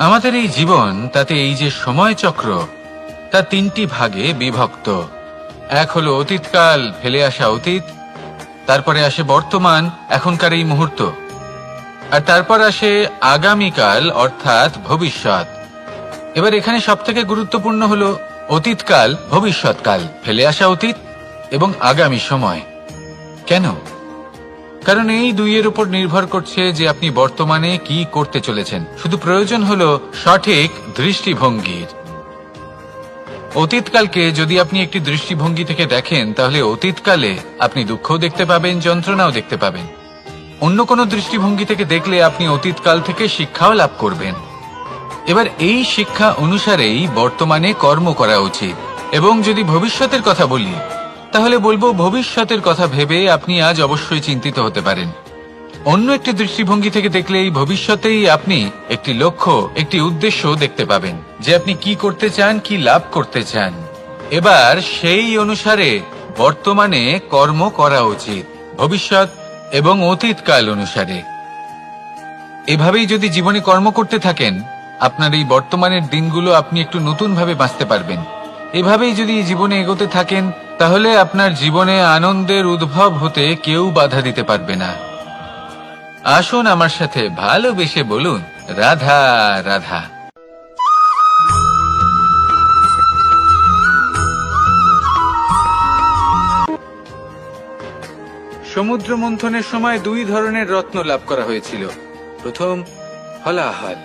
আমাদের এই জীবন, তাতে এই যে সময় চক্র, তা তিনটি ভাগে বিভক্ত। এক হলো অতীতকাল, ফেলে আসা অতীত, তারপরে আসে বর্তমান, এখনকার এই মুহূর্ত, আর তারপর আসে আগামীকাল অর্থাৎ ভবিষ্যৎ। এবার এখানে সবথেকে গুরুত্বপূর্ণ হলো অতীতকাল, ভবিষ্যৎকাল, ফেলে আসা অতীত এবং আগামী সময়। কেন? কারণ এই দুইয়ের উপর নির্ভর করছে যে আপনি বর্তমানে কি করতে চলেছেন। শুধু প্রয়োজন হলো সঠিক দৃষ্টিভঙ্গির। অতীতকালকে যদি আপনি একটি দৃষ্টিভঙ্গি থেকে দেখেন তাহলে অতীতকালে আপনি দুঃখও দেখতে পাবেন, যন্ত্রণাও দেখতে পাবেন। অন্য কোনো দৃষ্টিভঙ্গি থেকে দেখলে আপনি অতীতকাল থেকে শিক্ষাও লাভ করবেন। এবার এই শিক্ষা অনুসারেই বর্তমানে কর্ম করা উচিত। এবং যদি ভবিষ্যতের কথা বলি তাহলে বলবো ভবিষ্যতের কথা ভেবে আপনি আজ অবশ্যই চিন্তিত হতে পারেন। অন্য একটি দৃষ্টিভঙ্গি থেকে দেখলে এই ভবিষ্যতেই আপনি একটি লক্ষ্য, একটি উদ্দেশ্য দেখতে পাবেন যে আপনি কি করতে চান, কি লাভ করতে চান। এবার সেই অনুসারে বর্তমানে কর্ম করা উচিত, ভবিষ্যৎ এবং অতীতকাল অনুসারে। এভাবেই যদি জীবনে কর্ম করতে থাকেন আপনার এই বর্তমানের দিনগুলো আপনি একটু নতুন ভাবে বাঁচতে পারবেন। এভাবেই যদি জীবনে এগোতে থাকেন তাহলে আপনার জীবনে আনন্দের উদ্ভব হতে কেউ বাধা দিতে পারবে না। আসুন আমার সাথে ভালোবেসে বলুন, রাধা রাধা। সমুদ্র মন্থনের সময় দুই ধরনের রত্ন লাভ করা হয়েছিল। প্রথম হলাহল,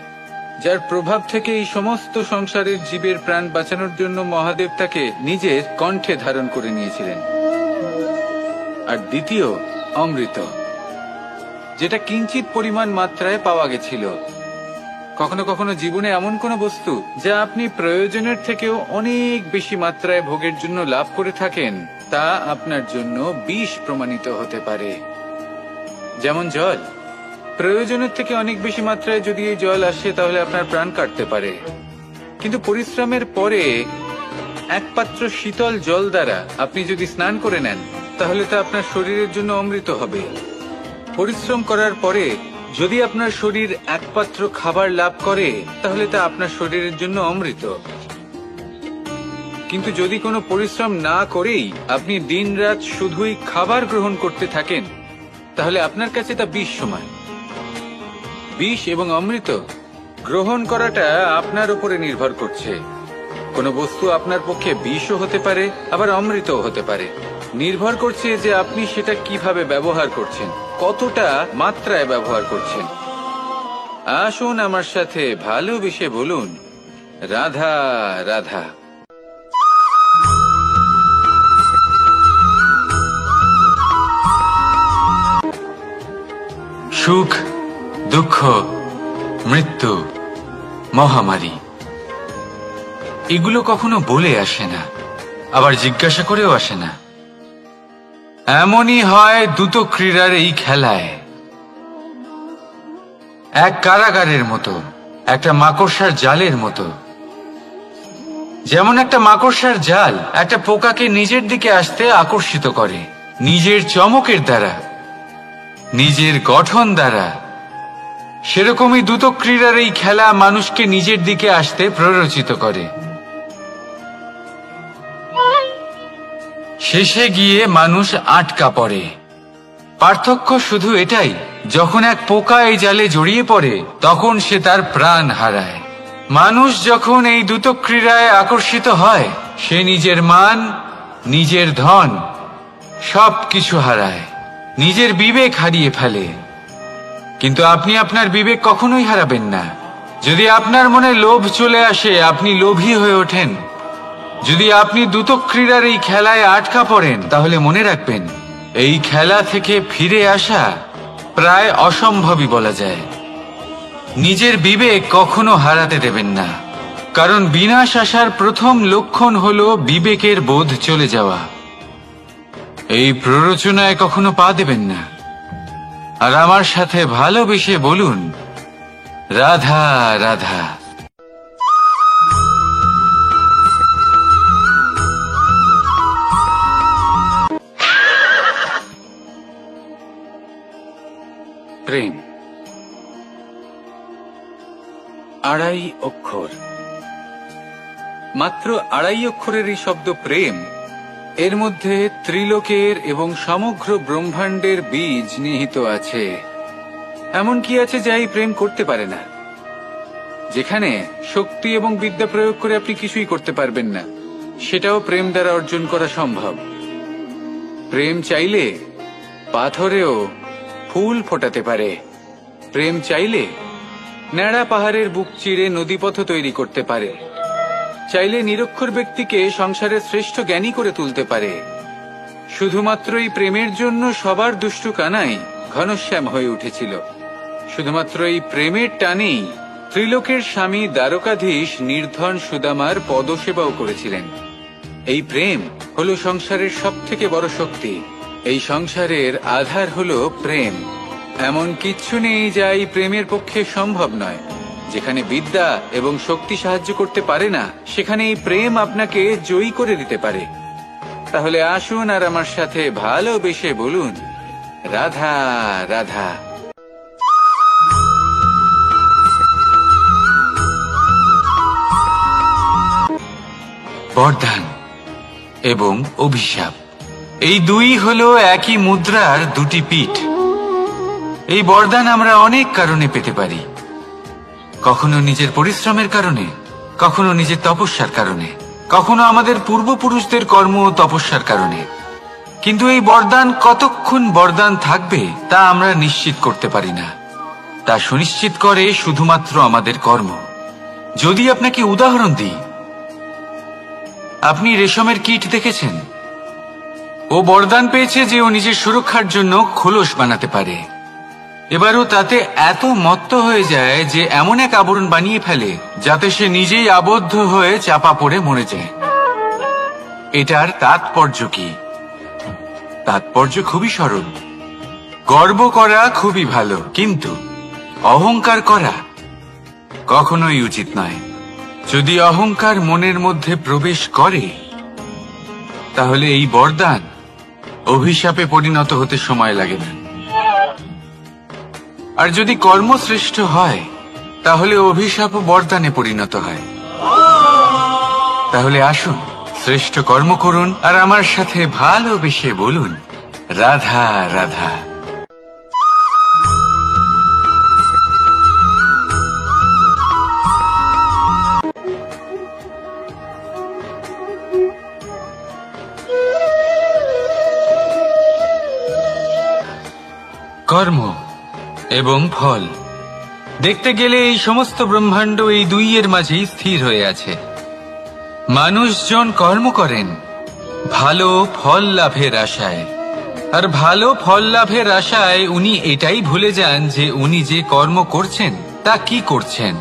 যার প্রভাব থেকে এই সমস্ত সংসারের জীবের প্রাণ বাঁচানোর জন্য মহাদেব তাকে নিজের কণ্ঠে ধারণ করে নিয়েছিলেন। আর দ্বিতীয় অমৃত, যেটা কিঞ্চিত পরিমাণ মাত্রায় পাওয়া গেছিল। কখনো কখনো জীবনে এমন কোন বস্তু যা আপনি প্রয়োজনের থেকেও অনেক বেশি মাত্রায় ভোগের জন্য লাভ করে থাকেন তা আপনার জন্য বিষ প্রমাণিত হতে পারে। যেমন জল, প্রয়োজনের থেকে অনেক বেশি মাত্রায় যদি এই জল আসে তাহলে আপনার প্রাণ কাটতে পারে। কিন্তু পরিশ্রমের পরে এক পাত্র শীতল জল দ্বারা আপনি যদি স্নান করে নেন তাহলে তা আপনার শরীরের জন্য অমৃত হবে। পরিশ্রম করার পরে যদি আপনার শরীর এক পাত্র খাবার লাভ করে তাহলে তা আপনার শরীরের জন্য অমৃত। কিন্তু যদি কোনো পরিশ্রম না করেই আপনি দিনরাত শুধুই খাবার গ্রহণ করতে থাকেন তাহলে আপনার কাছে তা বিষ সমান। বিষ এবং অমৃত গ্রহণ করাটা আপনার উপরে নির্ভর করছে। কোনো বস্তু আপনার পক্ষে বিষও হতে পারে, আবার অমৃতও হতে পারে। নির্ভর করছে যে আপনি সেটা কিভাবে ব্যবহার করছেন, কতটা মাত্রায় ব্যবহার করছেন। আসুন আমার সাথে ভালোবেসে বলুন, রাধা রাধা। সুখ, দুঃখ, মৃত্যু, মহামারী, এগুলো কখনো বলে আসে না, আবার জিজ্ঞাসা করেও আসে না। এমনই হয় দ্রুত ক্রীড়ার এই খেলায়। এক কারাগারের মতো, একটা মাকড়সার জালের মতো। যেমন একটা মাকড়সার জাল একটা পোকাকে নিজের দিকে আসতে আকর্ষিত করে নিজের চমকের দ্বারা, নিজের গঠন দ্বারা, সেরকমই দ্রুত ক্রীড়ার এই খেলা মানুষকে নিজের দিকে আসতে প্ররোচিত করে। শেষে গিয়ে মানুষ আটকা পড়ে। পার্থক্য শুধু এটাই, যখন এক পোকা এই জালে জড়িয়ে পড়ে তখন সে তার প্রাণ হারায়। মানুষ যখন এই দ্রুত ক্রীড়ায় আকর্ষিত হয়, সে নিজের মান, নিজের ধন সবকিছু হারায়, নিজের বিবেক হারিয়ে ফেলে। কিন্তু আপনি আপনার বিবেক কখনোই হারাবেন না। যদি আপনার মনে লোভ চলে আসে, আপনি লোভী হয়ে ওঠেন। যদি আপনি দ্রুত ক্রীড়ার এই খেলায় আটকা পড়েন, তাহলে মনে রাখবেন, এই খেলা থেকে ফিরে আসা প্রায় অসম্ভবই বলা যায়। নিজের বিবেক কখনো হারাতে দেবেন না, কারণ বিনাশ আসার প্রথম লক্ষণ হলো বিবেকের বোধ চলে যাওয়া। এই প্ররোচনায় কখনো পা দেবেন না। আর আমার সাথে ভালোবেসে বলুন, রাধা রাধা। প্রেম, আড়াই অক্ষর, মাত্র আড়াই অক্ষরের এই শব্দ প্রেম, এর মধ্যে ত্রিলোকের এবং সমগ্র ব্রহ্মাণ্ডের বীজ নিহিত আছে। এমন কি আছে যা এই প্রেম করতে পারে না? যেখানে শক্তি এবং বিদ্যা প্রয়োগ করে আপনি কিছুই করতে পারবেন না, সেটাও প্রেম দ্বারা অর্জন করা সম্ভব। প্রেম চাইলে পাথরেও ফুল ফোটাতে পারে। প্রেম চাইলে ন্যাড়া পাহাড়ের বুক চিরে নদীপথ তৈরি করতে পারে। চাইলে নিরক্ষর ব্যক্তিকে সংসারের শ্রেষ্ঠ জ্ঞানী করে তুলতে পারে। শুধুমাত্র এই প্রেমের জন্য সবার দুষ্টু কানাই ঘনশ্যাম হয়ে উঠেছিল। শুধুমাত্র এই প্রেমের টানেই ত্রিলোকের স্বামী দ্বারকাধীশ নির্ধন সুদামার পদসেবাও করেছিলেন। এই প্রেম হলো সংসারের সবথেকে বড় শক্তি। এই সংসারের আধার হলো প্রেম। এমন কিচ্ছু নেই যা এই প্রেমের পক্ষে সম্ভব নয়। যেখানে বিদ্যা এবং শক্তি সাহায্য করতে পারে না, সেখানে এই প্রেম আপনাকে জয়ী করে দিতে পারে। তাহলে আসুন আর আমার সাথে ভালোবেসে বলুন, রাধা রাধা। বরদান এবং অভিশাপ, এই দুই হলো একই মুদ্রার দুটি পিঠ। এই বরদান আমরা অনেক কারণে পেতে পারি। কখনো নিজের পরিশ্রমের কারণে, কখনো নিজের তপস্যার কারণে, কখনো আমাদের পূর্বপুরুষদের কর্ম ও তপস্যার কারণে। কিন্তু এই বরদান কতক্ষণ বরদান থাকবে তা আমরা নিশ্চিত করতে পারি না। তা সুনিশ্চিত করে শুধুমাত্র আমাদের কর্ম। যদি আপনাকে উদাহরণ দিই, আপনি রেশমের কীট দেখেছেন? ও বরদান পেয়েছে যে ও নিজের সুরক্ষার জন্য খোলস বানাতে পারে। এবারও তাতে এত মত্ত হয়ে যায় যে এমন এক আবরণ বানিয়ে ফেলে যাতে সে নিজেই আবদ্ধ হয়ে চাপা পড়ে মরে যায়। এটার তাৎপর্য কি? তাৎপর্য খুবই সরল। গর্ব করা খুবই ভালো, কিন্তু অহংকার করা কখনোই উচিত নয়। যদি অহংকার মনের মধ্যে প্রবেশ করে, তাহলে এই বরদান অভিশাপে পরিণত হতে সময় লাগে না। আর যদি কর্মশ্রেষ্ঠ হয়, তাহলে অভিশাপ বরদানে পরিণত হয়। তাহলে আসুন শ্রেষ্ঠ কর্ম করুন আর আমার সাথে ভালোবেসে বলুন, রাধা রাধা। কর্ম এবং ফল। দেখতে গেলে এই সমস্ত ব্রহ্মাণ্ড এই দুইয়ের মাঝেই স্থির হয়ে আছে। মানুষজন কর্ম করেন ভালো ফল লাভের আশায়, আর ভালো ফল লাভের আশায় উনি এটাই ভুলে যান যে উনি যে কর্ম করছেন তা কি করছেন।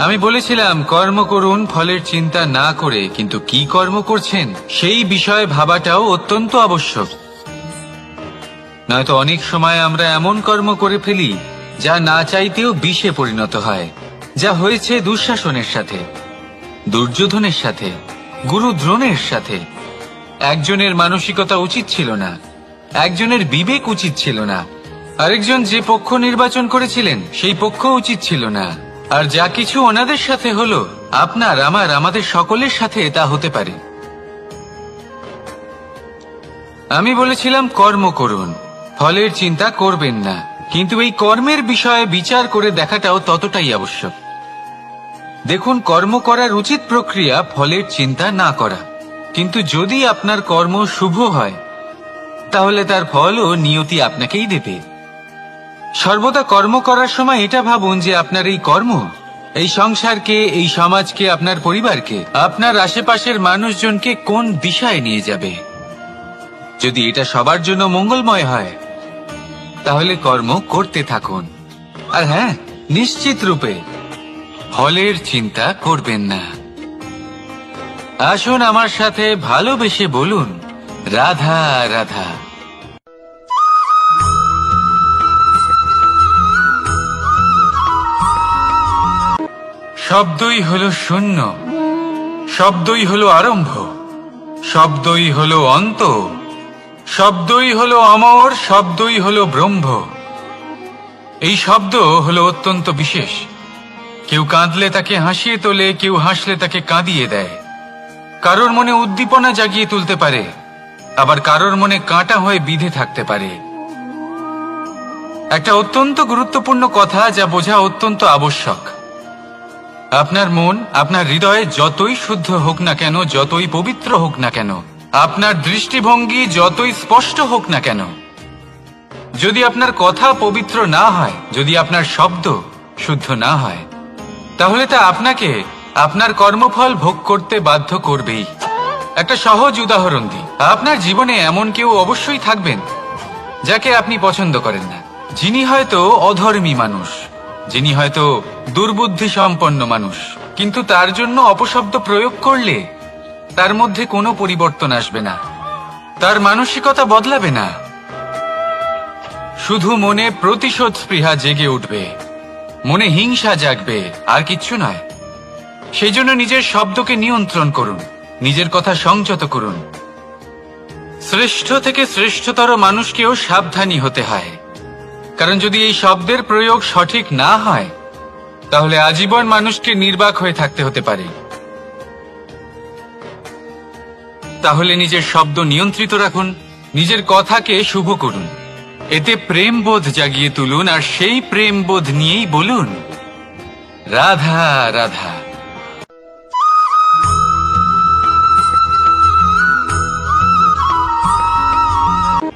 আমি বলেছিলাম কর্ম করুন ফলের চিন্তা না করে, কিন্তু কি কর্ম করছেন সেই বিষয়ে ভাবাটাও অত্যন্ত আবশ্যক। নয়তো অনেক সময় আমরা এমন কর্ম করে ফেলি যা না চাইতেও বিষে পরিণত হয়, যা হয়েছে দুঃশাসনের সাথে, দুর্যোধনের সাথে, গুরু দ্রোণের সাথে। একজনের মানসিকতা উচিত ছিল না, একজনের বিবেক উচিত ছিল না, আরেকজন যে পক্ষ নির্বাচন করেছিলেন সেই পক্ষ উচিত ছিল না। আর যা কিছু ওনাদের সাথে হলো, আপনার আমার আমাদের সকলের সাথে তা হতে পারে। আমি বলেছিলাম কর্ম করুন, ফলের চিন্তা করবেন না, কিন্তু এই কর্মের বিষয়ে বিচার করে দেখাটাও ততটাই আবশ্যক। দেখুন, কর্ম করার উচিত প্রক্রিয়া ফলের চিন্তা না করা, কিন্তু যদি আপনার কর্ম শুভ হয় তাহলে তার ফলও নিয়তি আপনাকেই দেবে। সর্বদা কর্ম করার সময় এটা ভাবুন যে আপনার এই কর্ম এই সংসারকে, এই সমাজকে, আপনার পরিবারকে, আপনার আশেপাশের মানুষজনকে কোন দিশায় নিয়ে যাবে। যদি এটা সবার জন্য মঙ্গলময় হয় তাহলে কর্ম করতে থাকুন। আর হ্যাঁ, নিশ্চিত রূপে ফলের চিন্তা করবেন না। আসুন আমার সাথে ভালোবেসে বলুন, রাধা রাধা। শব্দই হলো শূন্য, শব্দই হলো আরম্ভ, শব্দই হলো অন্ত, শব্দই হলো অমর, শব্দই হলো ব্রহ্ম। এই শব্দ হলো অত্যন্ত বিশেষ। কেউ কাঁদলে তাকে হাসিয়ে তোলে, কেউ হাসলে তাকে কাঁদিয়ে দেয়। কারোর মনে উদ্দীপনা জাগিয়ে তুলতে পারে, আবার কারোর মনে কাঁটা হয়ে বিঁধে থাকতে পারে। একটা অত্যন্ত গুরুত্বপূর্ণ কথা যা বোঝা অত্যন্ত আবশ্যক। আপনার মন, আপনার হৃদয় যতই শুদ্ধ হোক না কেন, যতই পবিত্র হোক না কেন, আপনার দৃষ্টিভঙ্গি যতই স্পষ্ট হোক না কেন, যদি আপনার কথা পবিত্র না হয়, যদি আপনার শব্দ শুদ্ধ না হয়, তাহলে তা আপনাকে আপনার কর্মফল ভোগ করতে বাধ্য করবেই। একটা সহজ উদাহরণ দিই। আপনার জীবনে এমন কেউ অবশ্যই থাকবেন যাকে আপনি পছন্দ করেন না, যিনি হয়তো অধর্মী মানুষ, যিনি হয়তো দুর্বুদ্ধি সম্পন্ন মানুষ, কিন্তু তার জন্য অপশব্দ প্রয়োগ করলে তার মধ্যে কোনো পরিবর্তন আসবে না, তার মানসিকতা বদলাবে না, শুধু মনে প্রতিশোধ স্পৃহা জেগে উঠবে, মনে হিংসা জাগবে, আর কিচ্ছু নয়। সেই জন্য নিজের শব্দকে নিয়ন্ত্রণ করুন, নিজের কথা সংযত করুন। শ্রেষ্ঠ থেকে শ্রেষ্ঠতর মানুষকেও সাবধানী হতে হয়, কারণ যদি এই শব্দের প্রয়োগ সঠিক না হয় তাহলে আজীবন মানুষকে নির্বাক হয়ে থাকতে হতে পারে। তাহলে নিজের শব্দ নিয়ন্ত্রিত রাখুন, নিজের কথাকে শুভ করুন, এতে প্রেমবোধ জাগিয়ে তুলুন, আর সেই প্রেমবোধ নিয়েই বলুন, রাধা রাধা।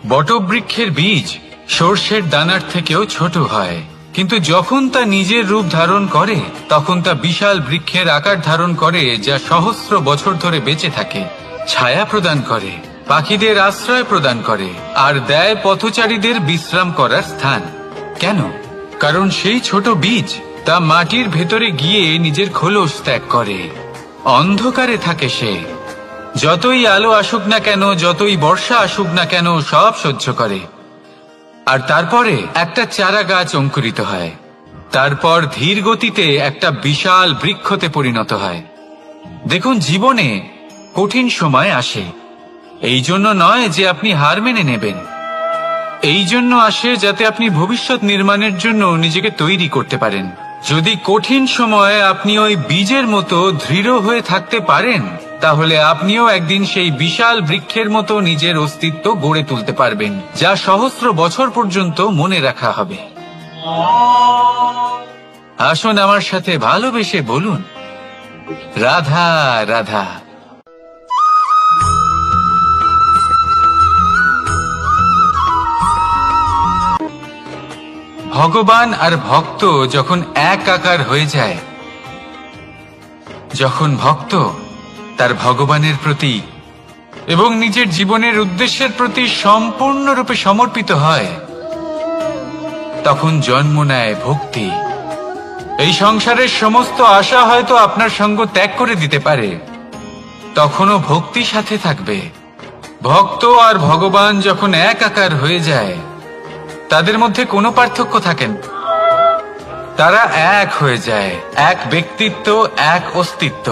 বটবৃক্ষের বীজ সর্ষের দানার থেকেও ছোট হয়, কিন্তু যখন তা নিজের রূপ ধারণ করে তখন তা বিশাল বৃক্ষের আকার ধারণ করে, যা সহস্র বছর ধরে বেঁচে থাকে, ছায়া প্রদান করে, পাখিদের আশ্রয় প্রদান করে, আর দেয় পথচারীদের বিশ্রাম করার স্থান। কেন? কারণ সেই ছোট বীজ তা মাটির ভেতরে গিয়ে নিজের খোলস ত্যাগ করে। অন্ধকারে থাকে সে, যতই আলো আসুক না কেন, যতই বর্ষা আসুক না কেন, সব সহ্য করে। আর তারপরে একটা চারা গাছ অঙ্কুরিত হয়, তারপর ধীর গতিতে একটা বিশাল বৃক্ষতে পরিণত হয়। দেখুন, জীবনে কঠিন সময় আসে, এই জন্য নয় যে আপনি হার মেনে নেবেন, এই জন্য আসে যাতে আপনি ভবিষ্যৎ নির্মাণের জন্য নিজেকে তৈরি করতে পারেন। যদি কঠিন সময়ে আপনি ওই বীজের মতো দৃঢ় হয়ে থাকতে পারেন, তাহলে আপনিও একদিন সেই বিশাল বৃক্ষের মতো নিজের অস্তিত্ব গড়ে তুলতে পারবেন, যা সহস্র বছর পর্যন্ত মনে রাখা হবে। আসুন আমার সাথে ভালোবেসে বলুন, রাধা রাধা। ভগবান আর ভক্ত যখন এক আকার হয়ে যায়, যখন ভক্ত তার ভগবানের প্রতি এবং নিজের জীবনের উদ্দেশ্যের প্রতি সম্পূর্ণরূপে সমর্পিত হয়, তখন জন্ম নেয় ভক্তি। এই সংসারের সমস্ত আশা হয়তো আপনার সঙ্গ ত্যাগ করে দিতে পারে, তখনও ভক্তি সাথে থাকবে। ভক্ত আর ভগবান যখন এক আকার হয়ে যায়, তাদের মধ্যে কোনো পার্থক্য থাকে না। তারা এক হয়ে যায়, এক ব্যক্তিত্ব, এক অস্তিত্ব।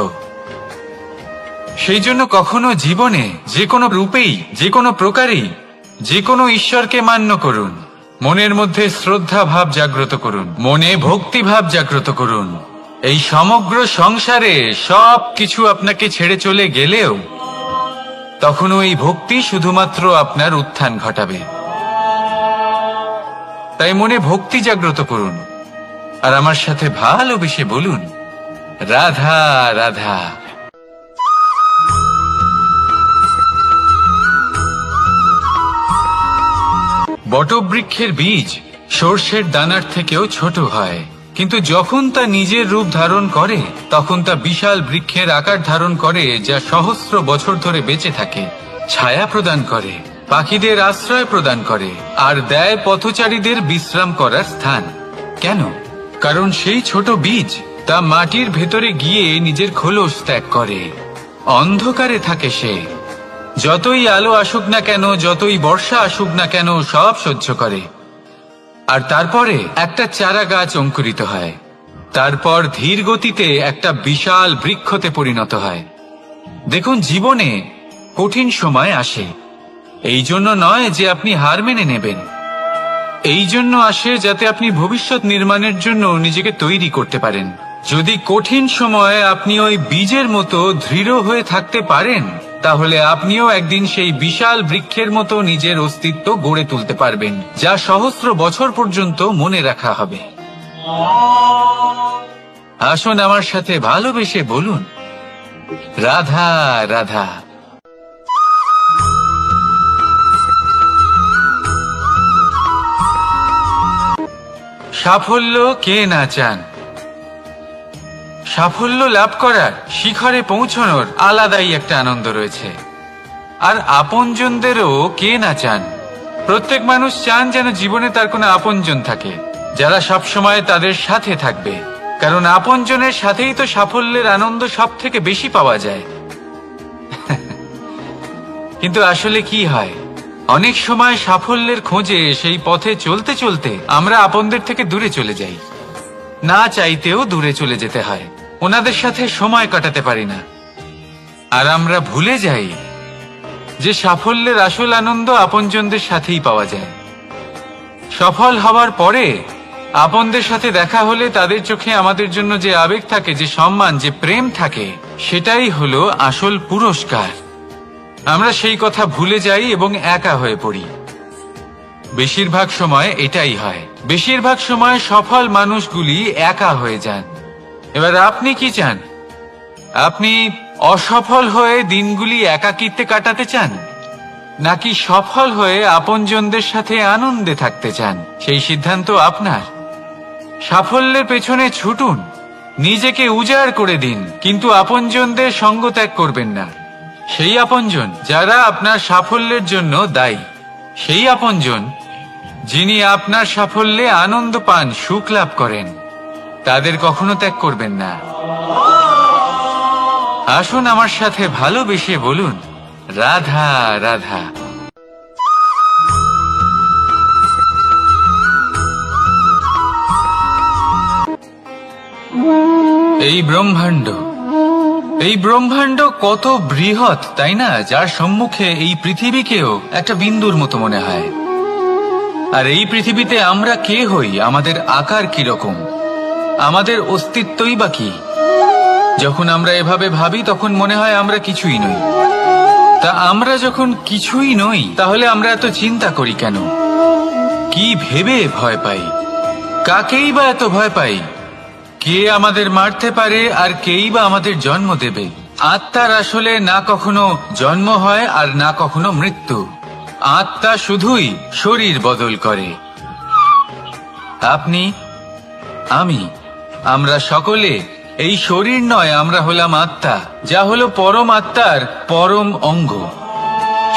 সেই জন্য কখনো জীবনে যে কোনো রূপেই, যে কোনো প্রকারেই, যে কোনো ঈশ্বরকে মান্য করুন, মনের মধ্যে শ্রদ্ধা ভাব জাগ্রত করুন, মনে ভক্তি ভাব জাগ্রত করুন। এই সমগ্র সংসারে সব কিছু আপনাকে ছেড়ে চলে গেলেও তখনও এই ভক্তি শুধুমাত্র আপনার উত্থান ঘটাবে। তাই মনে ভক্তি জাগ্রত করুন আর আমার সাথে ভালোবেসে বলুন, রাধা রাধা। বটবৃক্ষের বীজ সর্ষের দানার থেকেও ছোট হয়, কিন্তু যখন তা নিজের রূপ ধারণ করে তখন তা বিশাল বৃক্ষের আকার ধারণ করে, যা সহস্র বছর ধরে বেঁচে থাকে, ছায়া প্রদান করে, পাখিদের আশ্রয় প্রদান করে আর দেয় পথচারীদের বিশ্রাম করার স্থান। কেন? কারণ সেই ছোট বীজ তা মাটির ভেতরে গিয়ে নিজের খোলস ত্যাগ করে। অন্ধকারে থাকে সে, যতই আলো আসুক না কেন, যতই বর্ষা আসুক না কেন, সব সহ্য করে। আর তারপরে একটা চারা গাছ অঙ্কুরিত হয়, তারপর ধীর গতিতে একটা বিশাল বৃক্ষতে পরিণত হয়। দেখুন, জীবনে কঠিন সময় আসে, এই জন্য নয় যে আপনি হার মেনে নেবেন, এই জন্য আসে যাতে আপনি ভবিষ্যৎ নির্মাণের জন্য নিজেকে তৈরি করতে পারেন। যদি কঠিন সময়ে আপনি ওই বীজের মতো দৃঢ় হয়ে থাকতে পারেন, তাহলে আপনিও একদিন সেই বিশাল বৃক্ষের মতো নিজের অস্তিত্ব গড়ে তুলতে পারবেন, যা সহস্র বছর পর্যন্ত মনে রাখা হবে। আসুন আমার সাথে ভালোবেসে বলুন, রাধা রাধা। সাফল্য কে না চান? সাফল্য লাভ করার, শিখরে পৌঁছানোর আলাদাই একটা আনন্দ রয়েছে। আর আপনজনদেরও কে না চান? প্রত্যেক মানুষ চান যেন জীবনে তার কোনো আপনজন থাকে, যারা সবসময় তাদের সাথে থাকবে, কারণ আপনজনের সাথেই তো সাফল্যের আনন্দ সব থেকে বেশি পাওয়া যায়। কিন্তু আসলে কি হয়, অনেক সময় সাফল্যের খোঁজে সেই পথে চলতে চলতে আমরা আপনদের থেকে দূরে চলে যাই, না চাইতেও দূরে চলে যেতে হয়, ওনাদের সাথে সময় কাটাতে পারি না। আর আমরা ভুলে যাই যে সাফল্যের আসল আনন্দ আপনজনদের সাথেই পাওয়া যায়। সফল হওয়ার পরে আপনদের সাথে দেখা হলে তাদের চোখে আমাদের জন্য যে আবেগ থাকে, যে সম্মান, যে প্রেম থাকে, সেটাই হলো আসল পুরস্কার। আমরা সেই কথা ভুলে যাই এবং একা হয়ে পড়ি। বেশিরভাগ সময় এটাই হয়, বেশিরভাগ সময় সফল মানুষগুলি একা হয়ে যান। এবার আপনি কি চান? আপনি অসফল হয়ে দিনগুলি একাকিত্বে কাটাতে চান, নাকি সফল হয়ে আপনজনদের সাথে আনন্দে থাকতে চান? সেই সিদ্ধান্ত আপনার। সাফল্যের পেছনে ছুটুন, নিজেকে উজাড় করে দিন, কিন্তু আপনজনদের সঙ্গ ত্যাগ করবেন না। সেই আপনজন যারা আপনার সাফল্যের জন্য দায়ী, সেই আপনজন যিনি আপনার সাফল্যে আনন্দ পান, সুখ লাভ করেন, তাদের কখনো ত্যাগ করবেন না। আসুন আমার সাথে ভালোবেসে বলুন, রাধা রাধা। এই ব্রহ্মাণ্ড কত বৃহৎ, তাই না? যার সম্মুখে এই পৃথিবীকেও একটা বিন্দুর মতো মনে হয়। আর এই পৃথিবীতে আমরা কে হই, আমাদের আকার কিরকম, আমাদের অস্তিত্বই বা কি? যখন আমরা এভাবে ভাবি তখন মনে হয় আমরা কিছুই নই। তা আমরা যখন কিছুই নই, তাহলে আমরা এত চিন্তা করি কেন? কি ভেবে ভয় পাই? কাকেই বা এত ভয় পাই? কে আমাদের মারতে পারে আর কেই বা আমাদের জন্ম দেবে? আত্মার আসলে না কখনো জন্ম হয় আর না কখনো মৃত্যু। আত্মা শুধুই শরীর বদল করে। আপনি, আমি, আমরা সকলে এই শরীর নয়, আমরা হলাম আত্মা, যা হলো পরম আত্মার পরম অঙ্গ।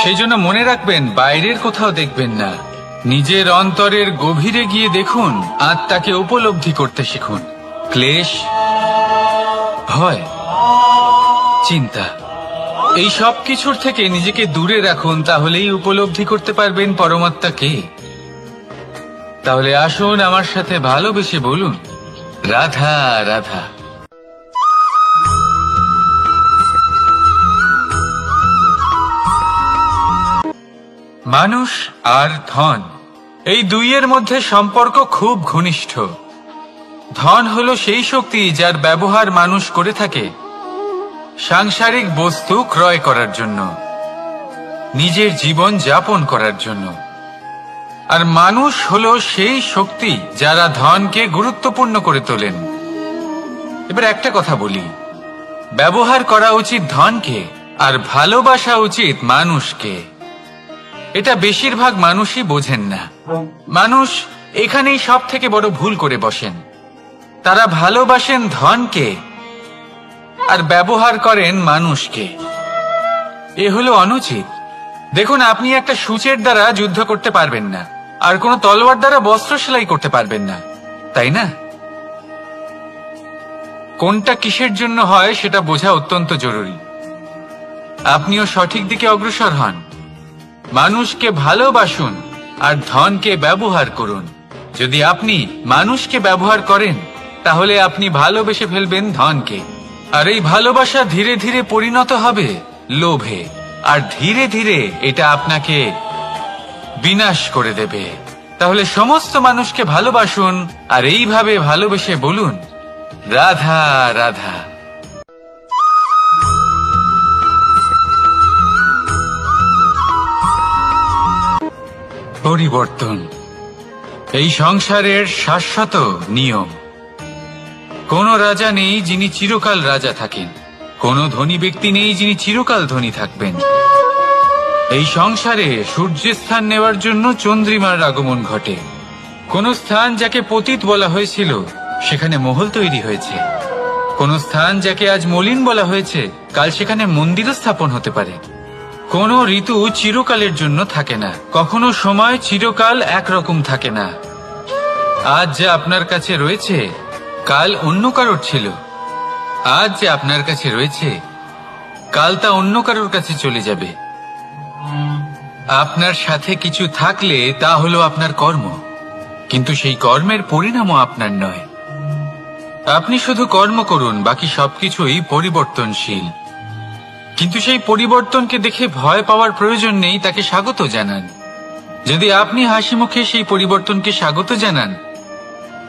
সেই জন্য মনে রাখবেন, বাইরের কোথাও দেখবেন না, নিজের অন্তরের গভীরে গিয়ে দেখুন, আত্মাকে উপলব্ধি করতে শিখুন। ক্লেশ, ভয়, চিন্তা, এই সব কিছুর থেকে নিজেকে দূরে রাখুন, তাহলেই উপলব্ধি করতে পারবেন পরমাত্মাকে। তাহলে আসুন আমার সাথে ভালোবেসে বলুন, রাধা রাধা। মানুষ আর ধন, এই দুইয়ের মধ্যে সম্পর্ক খুব ঘনিষ্ঠ। ধন হলো সেই শক্তি যার ব্যবহার মানুষ করে থাকে সাংসারিক বস্তু ক্রয় করার জন্য, নিজের জীবন যাপন করার জন্য। আর মানুষ হলো সেই শক্তি যারা ধনকে গুরুত্বপূর্ণ করে তোলেন। এবার একটা কথা বলি, ব্যবহার করা উচিত ধনকে আর ভালোবাসা উচিত মানুষকে। এটা বেশিরভাগ মানুষই বোঝেন না। মানুষ এখানেই সব থেকে বড় ভুল করে বসেন। তারা ভালোবাসেন ধনকে আর ব্যবহার করেন মানুষকে। এ হলো অনুচিত। দেখুন, আপনি একটা সূচের দ্বারা যুদ্ধ করতে পারবেন না, আর কোনো তলোয়ার দ্বারা বস্ত্র সেলাই করতে পারবেন না, তাই না? কোনটা কিসের জন্য হয় সেটা বোঝা অত্যন্ত জরুরি। আপনিও সঠিক দিকে অগ্রসর হন। মানুষকে ভালোবাসুন আর ধনকে ব্যবহার করুন। যদি আপনি মানুষকে ব্যবহার করেন, তাহলে আপনি ভালোবেসে ফেলবেন ধনকে। আর এই ভালোবাসা ধীরে ধীরে পরিণত হবে লোভে, আর ধীরে ধীরে এটা আপনাকে বিনাশ করে দেবে। তাহলে সমস্ত মানুষকে ভালোবাসুন আর এইভাবে ভালোবেসে বলুন, রাধা রাধা। পরিবর্তন এই সংসারের শাশ্বত নিয়ম। কোন রাজা নেই যিনি চিরকাল রাজা থাকেন, কোন ধনী ব্যক্তি নেই যিনি চিরকাল ধনী থাকবেন। এই সংসারে সূর্যের স্থান নেওয়ার জন্য চন্দ্রিমার আগমন ঘটে। কোন স্থান যাকে পতিত বলা হয়েছিল সেখানে মহল তৈরি হয়েছে। কোন স্থান যাকে আজ মলিন বলা হয়েছে, কাল সেখানে মন্দিরও স্থাপন হতে পারে। কোন ঋতু চিরকালের জন্য থাকে না, কখনো সময় চিরকাল একরকম থাকে না। আজ যা আপনার কাছে রয়েছে কাল অন্য কারোর ছিল। আজ যে আপনার কাছে রয়েছে কাল তা অন্য কারোর কাছে চলে যাবে। আপনার সাথে কিছু থাকলে তা হলো আপনার কর্ম, কিন্তু সেই কর্মের পরিণামও আপনার নয়। আপনি শুধু কর্ম করুন, বাকি সবকিছুই পরিবর্তনশীল। কিন্তু সেই পরিবর্তনকে দেখে ভয় পাওয়ার প্রয়োজন নেই, তাকে স্বাগত জানান। যদি আপনি হাসি মুখে সেই পরিবর্তনকে স্বাগত জানান,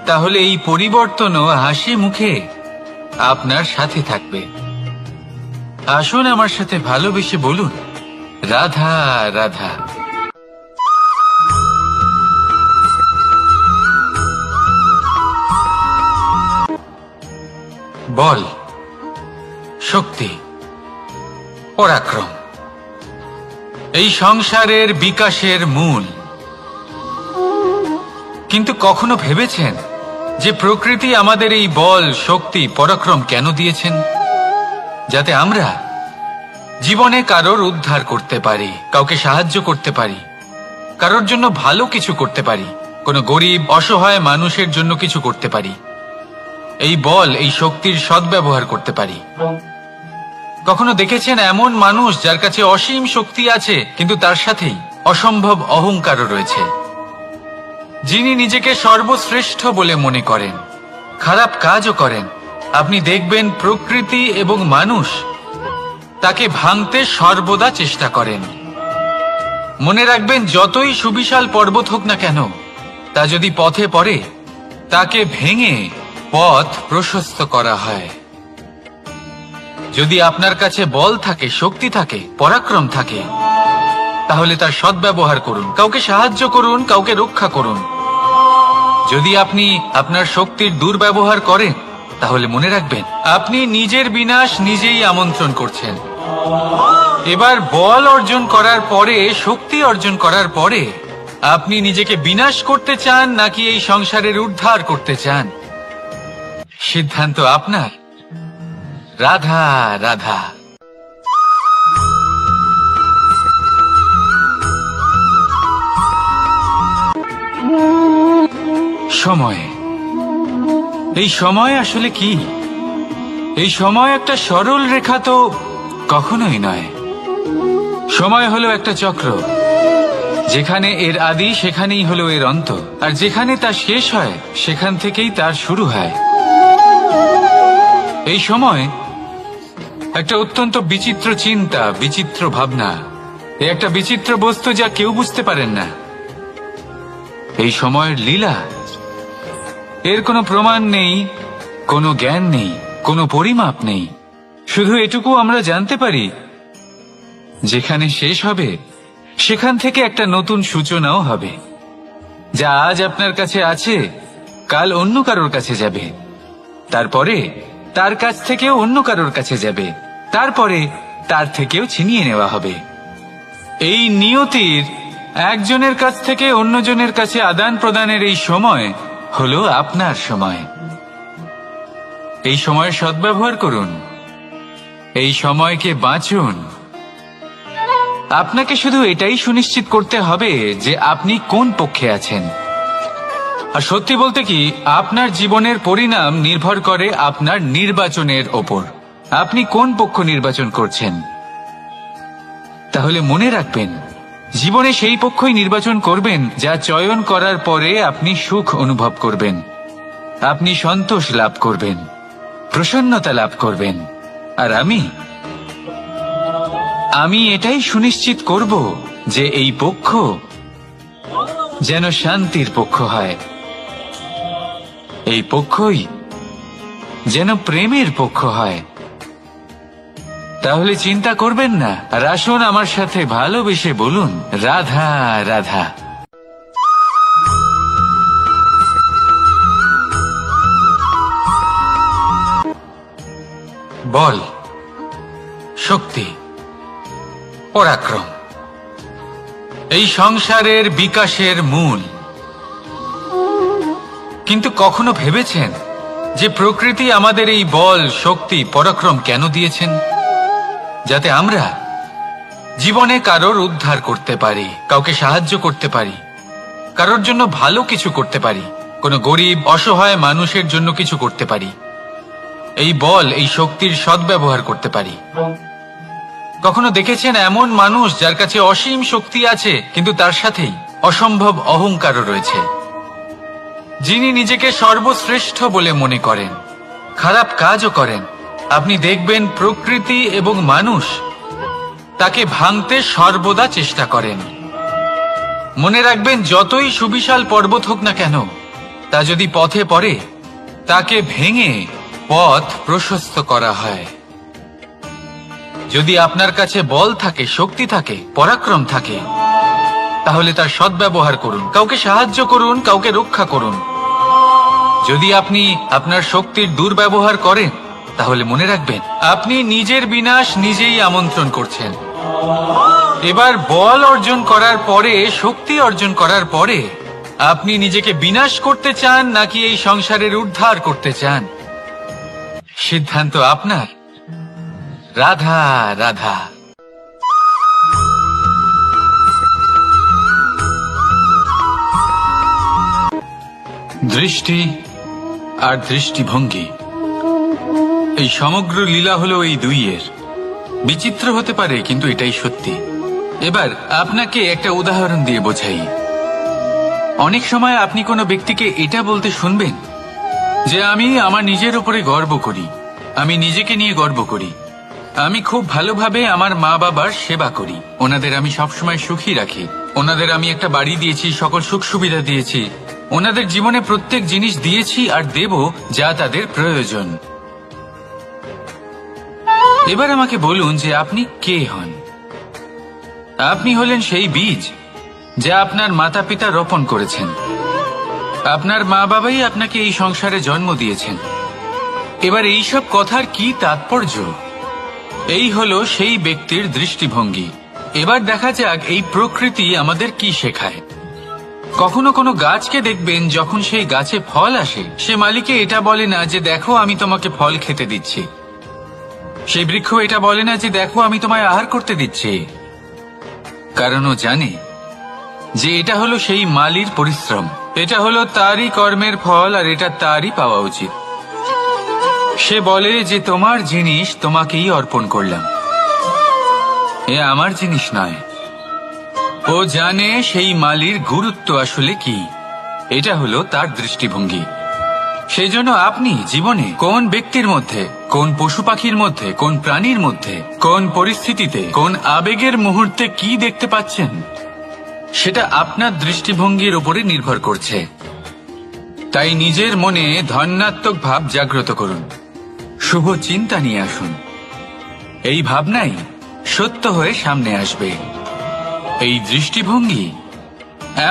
তাহলে এই পরিবর্তনও হাসি মুখে আপনার সাথে থাকবে। আসুন আমার সাথে ভালোবেসে বলুন, রাধা রাধা। বল, শক্তি, পরাক্রম এই সংসারের বিকাশের মূল। কিন্তু কখনো ভেবেছেন যে প্রকৃতি আমাদের এই বল, শক্তি, পরাক্রম কেন দিয়েছেন? যাতে আমরা জীবনে কারোর উদ্ধার করতে পারি, কাউকে সাহায্য করতে পারি, কারোর জন্য ভালো কিছু করতে পারি, কোনো গরিব অসহায় মানুষের জন্য কিছু করতে পারি। এই বল, এই শক্তির সদ্ব্যবহার করতে পারি। কখনো দেখেছেন এমন মানুষ যার কাছে অসীম শক্তি আছে, কিন্তু তার সাথেই অসম্ভব অহংকারও রয়েছে? যিনি নিজেকে সর্বশ্রেষ্ঠ বলে মনে করেন, খারাপ কাজও করেন। আপনি দেখবেন প্রকৃতি এবং মানুষ তাকে ভাঙতে সর্বদা চেষ্টা করেন। মনে রাখবেন, যতই সুবিশাল পর্বত হোক না কেন, তা যদি পথে পড়ে তাকে ভেঙে পথ প্রশস্ত করা হয়। যদি আপনার কাছে বল থাকে, শক্তি থাকে, পরাক্রম থাকে, তাহলে তার সদ্ব্যবহার করুন, কাউকে সাহায্য করুন, কাউকে রক্ষা করুন। যদি আপনি আপনার শক্তির দুর্ব্যবহার করেন, তাহলে মনে রাখবেন আপনি নিজের বিনাশ নিজেই আমন্ত্রণ করছেন। এবার বল অর্জন করার পরে, শক্তি অর্জন করার পরে আপনি নিজেকে বিনাশ করতে চান নাকি এই সংসারের উদ্ধার করতে চান? সিদ্ধান্ত আপনার। রাধা রাধা। সময়, এই সময় আসলে কি? এই সময় একটা সরল রেখা তো কখনোই নয়। সময় হলো একটা চক্র, যেখানে এর আদি সেখানেই হলো এর অন্ত, আর যেখানে তা শেষ হয় সেখান থেকেই তার শুরু হয়। এই সময় একটা অত্যন্ত বিচিত্র চিন্তা, বিচিত্র ভাবনা, একটা বিচিত্র বস্তু যা কেউ বুঝতে পারেন না। এই সময়ের লীলা, এর কোনো প্রমাণ নেই, কোনো জ্ঞান নেই, কোনো পরিমাপ নেই। শুধু এটুকু আমরা জানতে পারি, যেখানে শেষ হবে সেখান থেকে একটা নতুন সূচনাও হবে। যা আজ আপনার কাছে আছে কাল অন্য কারোর কাছে যাবে, তারপরে তার কাছ থেকেও অন্য কারোর কাছে যাবে, তারপরে তার থেকেও ছিনিয়ে নেওয়া হবে। এই নিয়তির একজনের কাছ থেকে অন্যজনের কাছে আদান প্রদানের এই সময় হলো আপনার সময়। এই সময়ের সদ্ব্যবহার করুন, এই সময়কে বাঁচুন। আপনাকে শুধু এটাই সুনিশ্চিত করতে হবে যে আপনি কোন পক্ষে আছেন। আর সত্যি বলতে কি, আপনার জীবনের পরিণাম নির্ভর করে আপনার নির্বাচনের ওপর। আপনি কোন পক্ষ নির্বাচন করছেন। তাহলে মনে রাখবেন, জীবনে সেই পক্ষই নির্বাচন করবেন যা চয়ন করার পরে আপনি সুখ অনুভব করবেন, আপনি সন্তোষ লাভ করবেন, প্রসন্নতা লাভ করবেন। আর আমি এটাই সুনিশ্চিত করব যে এই পক্ষ যেন শান্তির পক্ষ হয়, এই পক্ষই যেন প্রেমের পক্ষ হয়। তাহলে চিন্তা করবেন না, আর আসুন আমার সাথে ভালোবেসে বলুন রাধা রাধা। বল, শক্তি, পরাক্রম এই সংসারের বিকাশের মূল। কিন্তু কখনো ভেবেছেন যে প্রকৃতি আমাদের এই বল, শক্তি, পরাক্রম কেন দিয়েছেন? যাতে আমরা জীবনে কারোর উদ্ধার করতে পারি, কাউকে সাহায্য করতে পারি, কারোর জন্য ভালো কিছু করতে পারি, কোনো গরিব অসহায় মানুষের জন্য কিছু করতে পারি। এই বল, এই শক্তির সদ্ব্যবহার করতে পারি। কখনো দেখেছেন এমন মানুষ যার কাছে অসীম শক্তি আছে, কিন্তু তার সাথেই অসম্ভব অহংকারও রয়েছে, যিনি নিজেকে সর্বশ্রেষ্ঠ বলে মনে করেন, খারাপ কাজও করেন। আপনি দেখবেন প্রকৃতি এবং মানুষ তাকে ভাঙতে সর্বদা চেষ্টা করেন। মনে রাখবেন, যতই সুবিশাল পর্বত হোক না কেন, তা যদি পথে পড়ে তাকে ভেঙে পথ প্রশস্ত করা হয়। যদি আপনার কাছে বল থাকে, শক্তি থাকে, পরাক্রম থাকে, তাহলে তার সদ্ব্যবহার করুন, কাউকে সাহায্য করুন, কাউকে রক্ষা করুন। যদি আপনি আপনার শক্তির দুর্ব্যবহার করেন, তাহলে মনে রাখবেন আপনি নিজের বিনাশ নিজেই আমন্ত্রণ করছেন। এবার বল অর্জন করার পরে, শক্তি অর্জন করার পরে আপনি নিজেকে বিনাশ করতে চান নাকি এই সংসারের উদ্ধার করতে চান? সিদ্ধান্ত আপনার। রাধা রাধা। দৃষ্টি আর দৃষ্টিভঙ্গি, এই সমগ্র লীলা হলো এই দুইয়ের। বিচিত্র হতে পারে, কিন্তু এটাই সত্যি। এবার আপনাকে একটা উদাহরণ দিয়ে বোঝাই। অনেক সময় আপনি কোনো ব্যক্তিকে এটা বলতে শুনবেন যে আমি আমার নিজের উপরে গর্ব করি, আমি নিজেকে নিয়ে গর্ব করি, আমি খুব ভালোভাবে আমার মা বাবার সেবা করি, ওনাদের আমি সবসময় সুখী রাখি, ওনাদের আমি একটা বাড়ি দিয়েছি, সকল সুখ সুবিধা দিয়েছি, ওনাদের জীবনে প্রত্যেক জিনিস দিয়েছি আর দেব যা তাদের প্রয়োজন। এবার আমাকে বলুন যে আপনি কে হন? আপনি হলেন সেই বীজ যা আপনার মাতা পিতা রোপণ করেছেন। আপনার মা বাবাই আপনাকে এই সংসারে জন্ম দিয়েছেন। এবার এইসব কথার কি তাৎপর্য? এই হলো সেই ব্যক্তির দৃষ্টিভঙ্গি। এবার দেখা যাক এই প্রকৃতি আমাদের কি শেখায়। কখনো কোনো গাছকে দেখবেন, যখন সেই গাছে ফল আসে, সে মালিকে এটা বলে না যে দেখো আমি তোমাকে ফল খেতে দিচ্ছি। সেই বৃক্ষ এটা বলে না যে দেখো আমি তোমায় আহার করতে দিচ্ছি, কারণ ও জানে যে এটা হলো সেই মালির পরিশ্রম, এটা হলো তারই কর্মের ফল, আর এটা তারই পাওয়া উচিত। সে বলে যে তোমার জিনিস তোমাকেই অর্পণ করলাম, এ আমার জিনিস নয়। ও জানে সেই মালির গুরুত্ব আসলে কি, এটা হলো তার দৃষ্টিভঙ্গি। সেই জন্য আপনি জীবনে কোন ব্যক্তির মধ্যে, কোন পশু পাখির মধ্যে, কোন প্রাণীর মধ্যে, কোন পরিস্থিতিতে, কোন আবেগের মুহূর্তে কি দেখতে পাচ্ছেন, সেটা আপনার দৃষ্টিভঙ্গির উপরে নির্ভর করছে। তাই নিজের মনে ধনাত্মক ভাব জাগ্রত করুন, শুভ চিন্তা নিয়ে আসুন। এই ভাবনাই সত্য হয়ে সামনে আসবে। এই দৃষ্টিভঙ্গি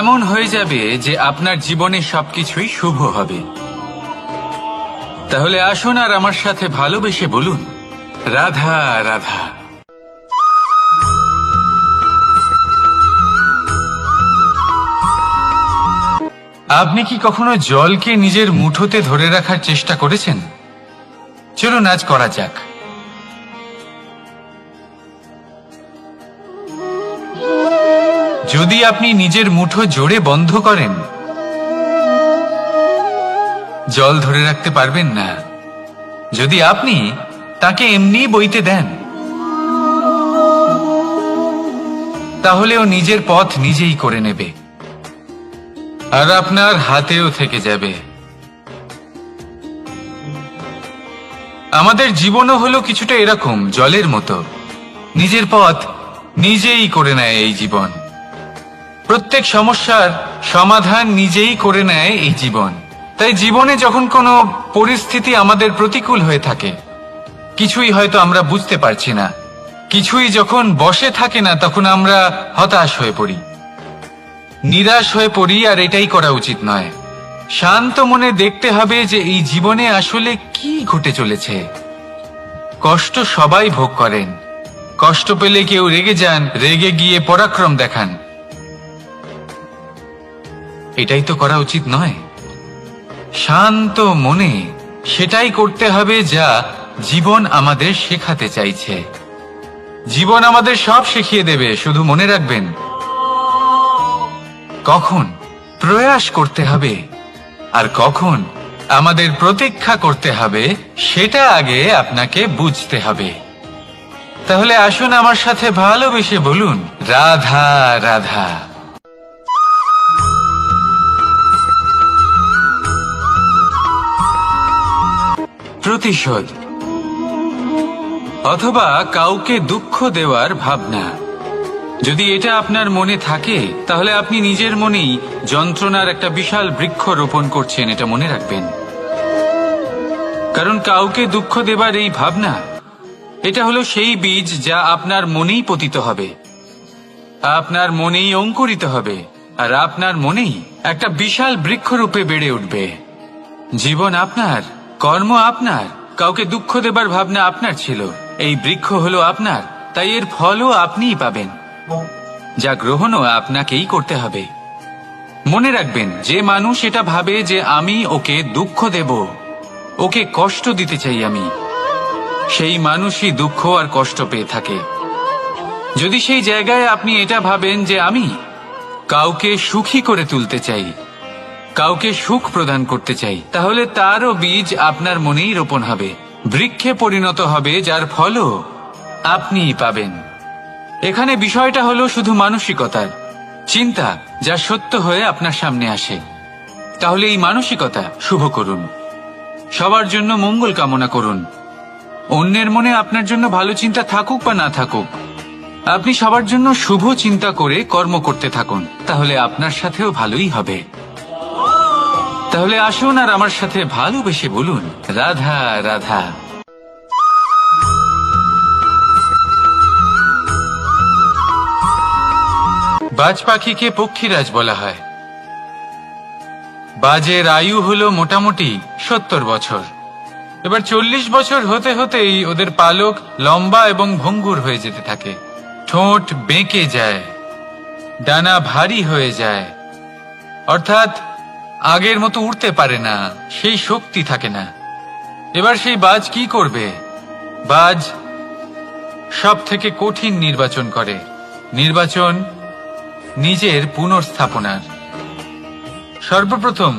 এমন হয়ে যাবে যে আপনার জীবনে সবকিছুই শুভ হবে। তাহলে আসুন আর আমার সাথে ভালোবেসে বলুন, রাধা রাধা। আপনি কি কখনো জলকে নিজের মুঠোতে ধরে রাখার চেষ্টা করেছেন? চলুন আজ করা যাক। যদি আপনি নিজের মুঠো জোরে বন্ধ করেন, জল ধরে রাখতে পারবেন না। যদি আপনি তাকে এমনি বইতে দেন, তাহলে ও নিজের পথ নিজেই করে নেবে, আর আপনার হাতেও থেকে যাবে। আমাদের জীবনও হলো কিছুটা এরকম, জলের মতো, নিজের পথ নিজেই করে নেয় এই জীবন। প্রত্যেক সমস্যার সমাধান নিজেই করে নেয় এই জীবন। তাই জীবনে যখন কোনো পরিস্থিতি আমাদের প্রতিকূল হয়ে থাকে, কিছুই হয়তো আমরা বুঝতে পারছি না, কিছুই যখন বসে থাকে না, তখন আমরা হতাশ হয়ে পড়ি, নিরাশ হয়ে পড়ি, আর এটাই করা উচিত নয়। শান্ত মনে দেখতে হবে যে এই জীবনে আসলে কি ঘটে চলেছে। কষ্ট সবাই ভোগ করেন, কষ্ট পেলে কেউ রেগে যান, রেগে গিয়ে পরাক্রম দেখান, এটাই তো করা উচিত নয়। শান্ত মনে সেটাই করতে হবে যা জীবন আমাদের শেখাতে চাইছে। জীবন আমাদের সব শিখিয়ে দেবে, শুধু মনে রাখবেন কখন প্রয়াস করতে হবে আর কখন আমাদের প্রতীক্ষা করতে হবে, সেটা আগে আপনাকে বুঝতে হবে। তাহলে আসুন আমার সাথে ভালোবেসে বলুন, রাধা রাধা। প্রতিশোধ অথবা কাউকে দুঃখ দেওয়ার ভাবনা, যদি এটা আপনার মনে থাকে, তাহলে আপনি নিজের মনেই যন্ত্রণার একটা বিশাল বৃক্ষ রোপণ করছেন, এটা মনে রাখবেন। কারণ কাউকে দুঃখ দেবার এই ভাবনা, এটা হলো সেই বীজ যা আপনার মনেই পতিত হবে, আপনার মনেই অঙ্কুরিত হবে, আর আপনার মনেই একটা বিশাল বৃক্ষরূপে বেড়ে উঠবে। জীবন আপনার, কর্ম আপনার, কাউকে দুঃখ দেবার ভাবনা আপনার ছিল, এই বৃক্ষ হলো আপনার, তাই এর ফলও আপনিই পাবেন, যা গ্রহণও আপনাকেই করতে হবে। মনে রাখবেন, যে মানুষ এটা ভাবে যে আমি ওকে দুঃখ দেব, ওকে কষ্ট দিতে চাই আমি, সেই মানুষই দুঃখ আর কষ্ট পেয়ে থাকে। যদি সেই জায়গায় আপনি এটা ভাবেন যে আমি কাউকে সুখী করে তুলতে চাই, কাউকে সুখ প্রদান করতে চাই, তাহলে তারও বীজ আপনার মনেই রোপণ হবে, বৃক্ষে পরিণত হবে, যার ফলও আপনিই পাবেন। এখানে বিষয়টা হলো শুধু মানসিকতার চিন্তা, যা সত্য হয়ে আপনার সামনে আসে। তাহলে এই মানসিকতা শুভ করুন, সবার জন্য মঙ্গল কামনা করুন। অন্যের মনে আপনার জন্য ভালো চিন্তা থাকুক বা না থাকুক, আপনি সবার জন্য শুভ চিন্তা করে কর্ম করতে থাকুন, তাহলে আপনার সাথেও ভালোই হবে। তাহলে আসুন আর আমার সাথে ভালোবেসে বলুন, রাধা রাধা। বাজ পাখিকে পক্ষীরাজ বলা হয়। বাজের আয়ু হলো মোটামুটি 70 বছর। এবার 40 বছর হতে হতেই ওদের পালক লম্বা এবং ভঙ্গুর হয়ে যেতে থাকে, ঠোঁট বেঁকে যায়, ডানা ভারী হয়ে যায়, অর্থাৎ আগের মতো উড়তে পারে না, সেই শক্তি থাকে না। এবার সেই বাজ কি করবে? বাজ সব থেকে কঠিন নির্বাচন করে, নির্বাচন নিজের পুনর্স্থাপনার। সর্বপ্রথম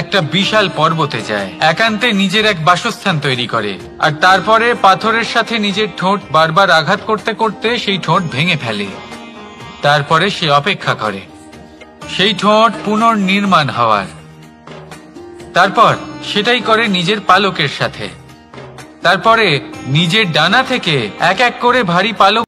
একটা বিশাল পর্বতে যায়, একান্তে নিজের এক বাসস্থান তৈরি করে, আর তারপরে পাথরের সাথে নিজের ঠোঁট বারবার আঘাত করতে করতে সেই ঠোঁট ভেঙে ফেলে। তারপরে সে অপেক্ষা করে সেই ঠোঁট পুনর্নির্মাণ হওয়ার। তারপর সেটাই করে নিজের পালকের সাথে। তারপরে নিজের ডানা থেকে এক এক করে ভারী পালক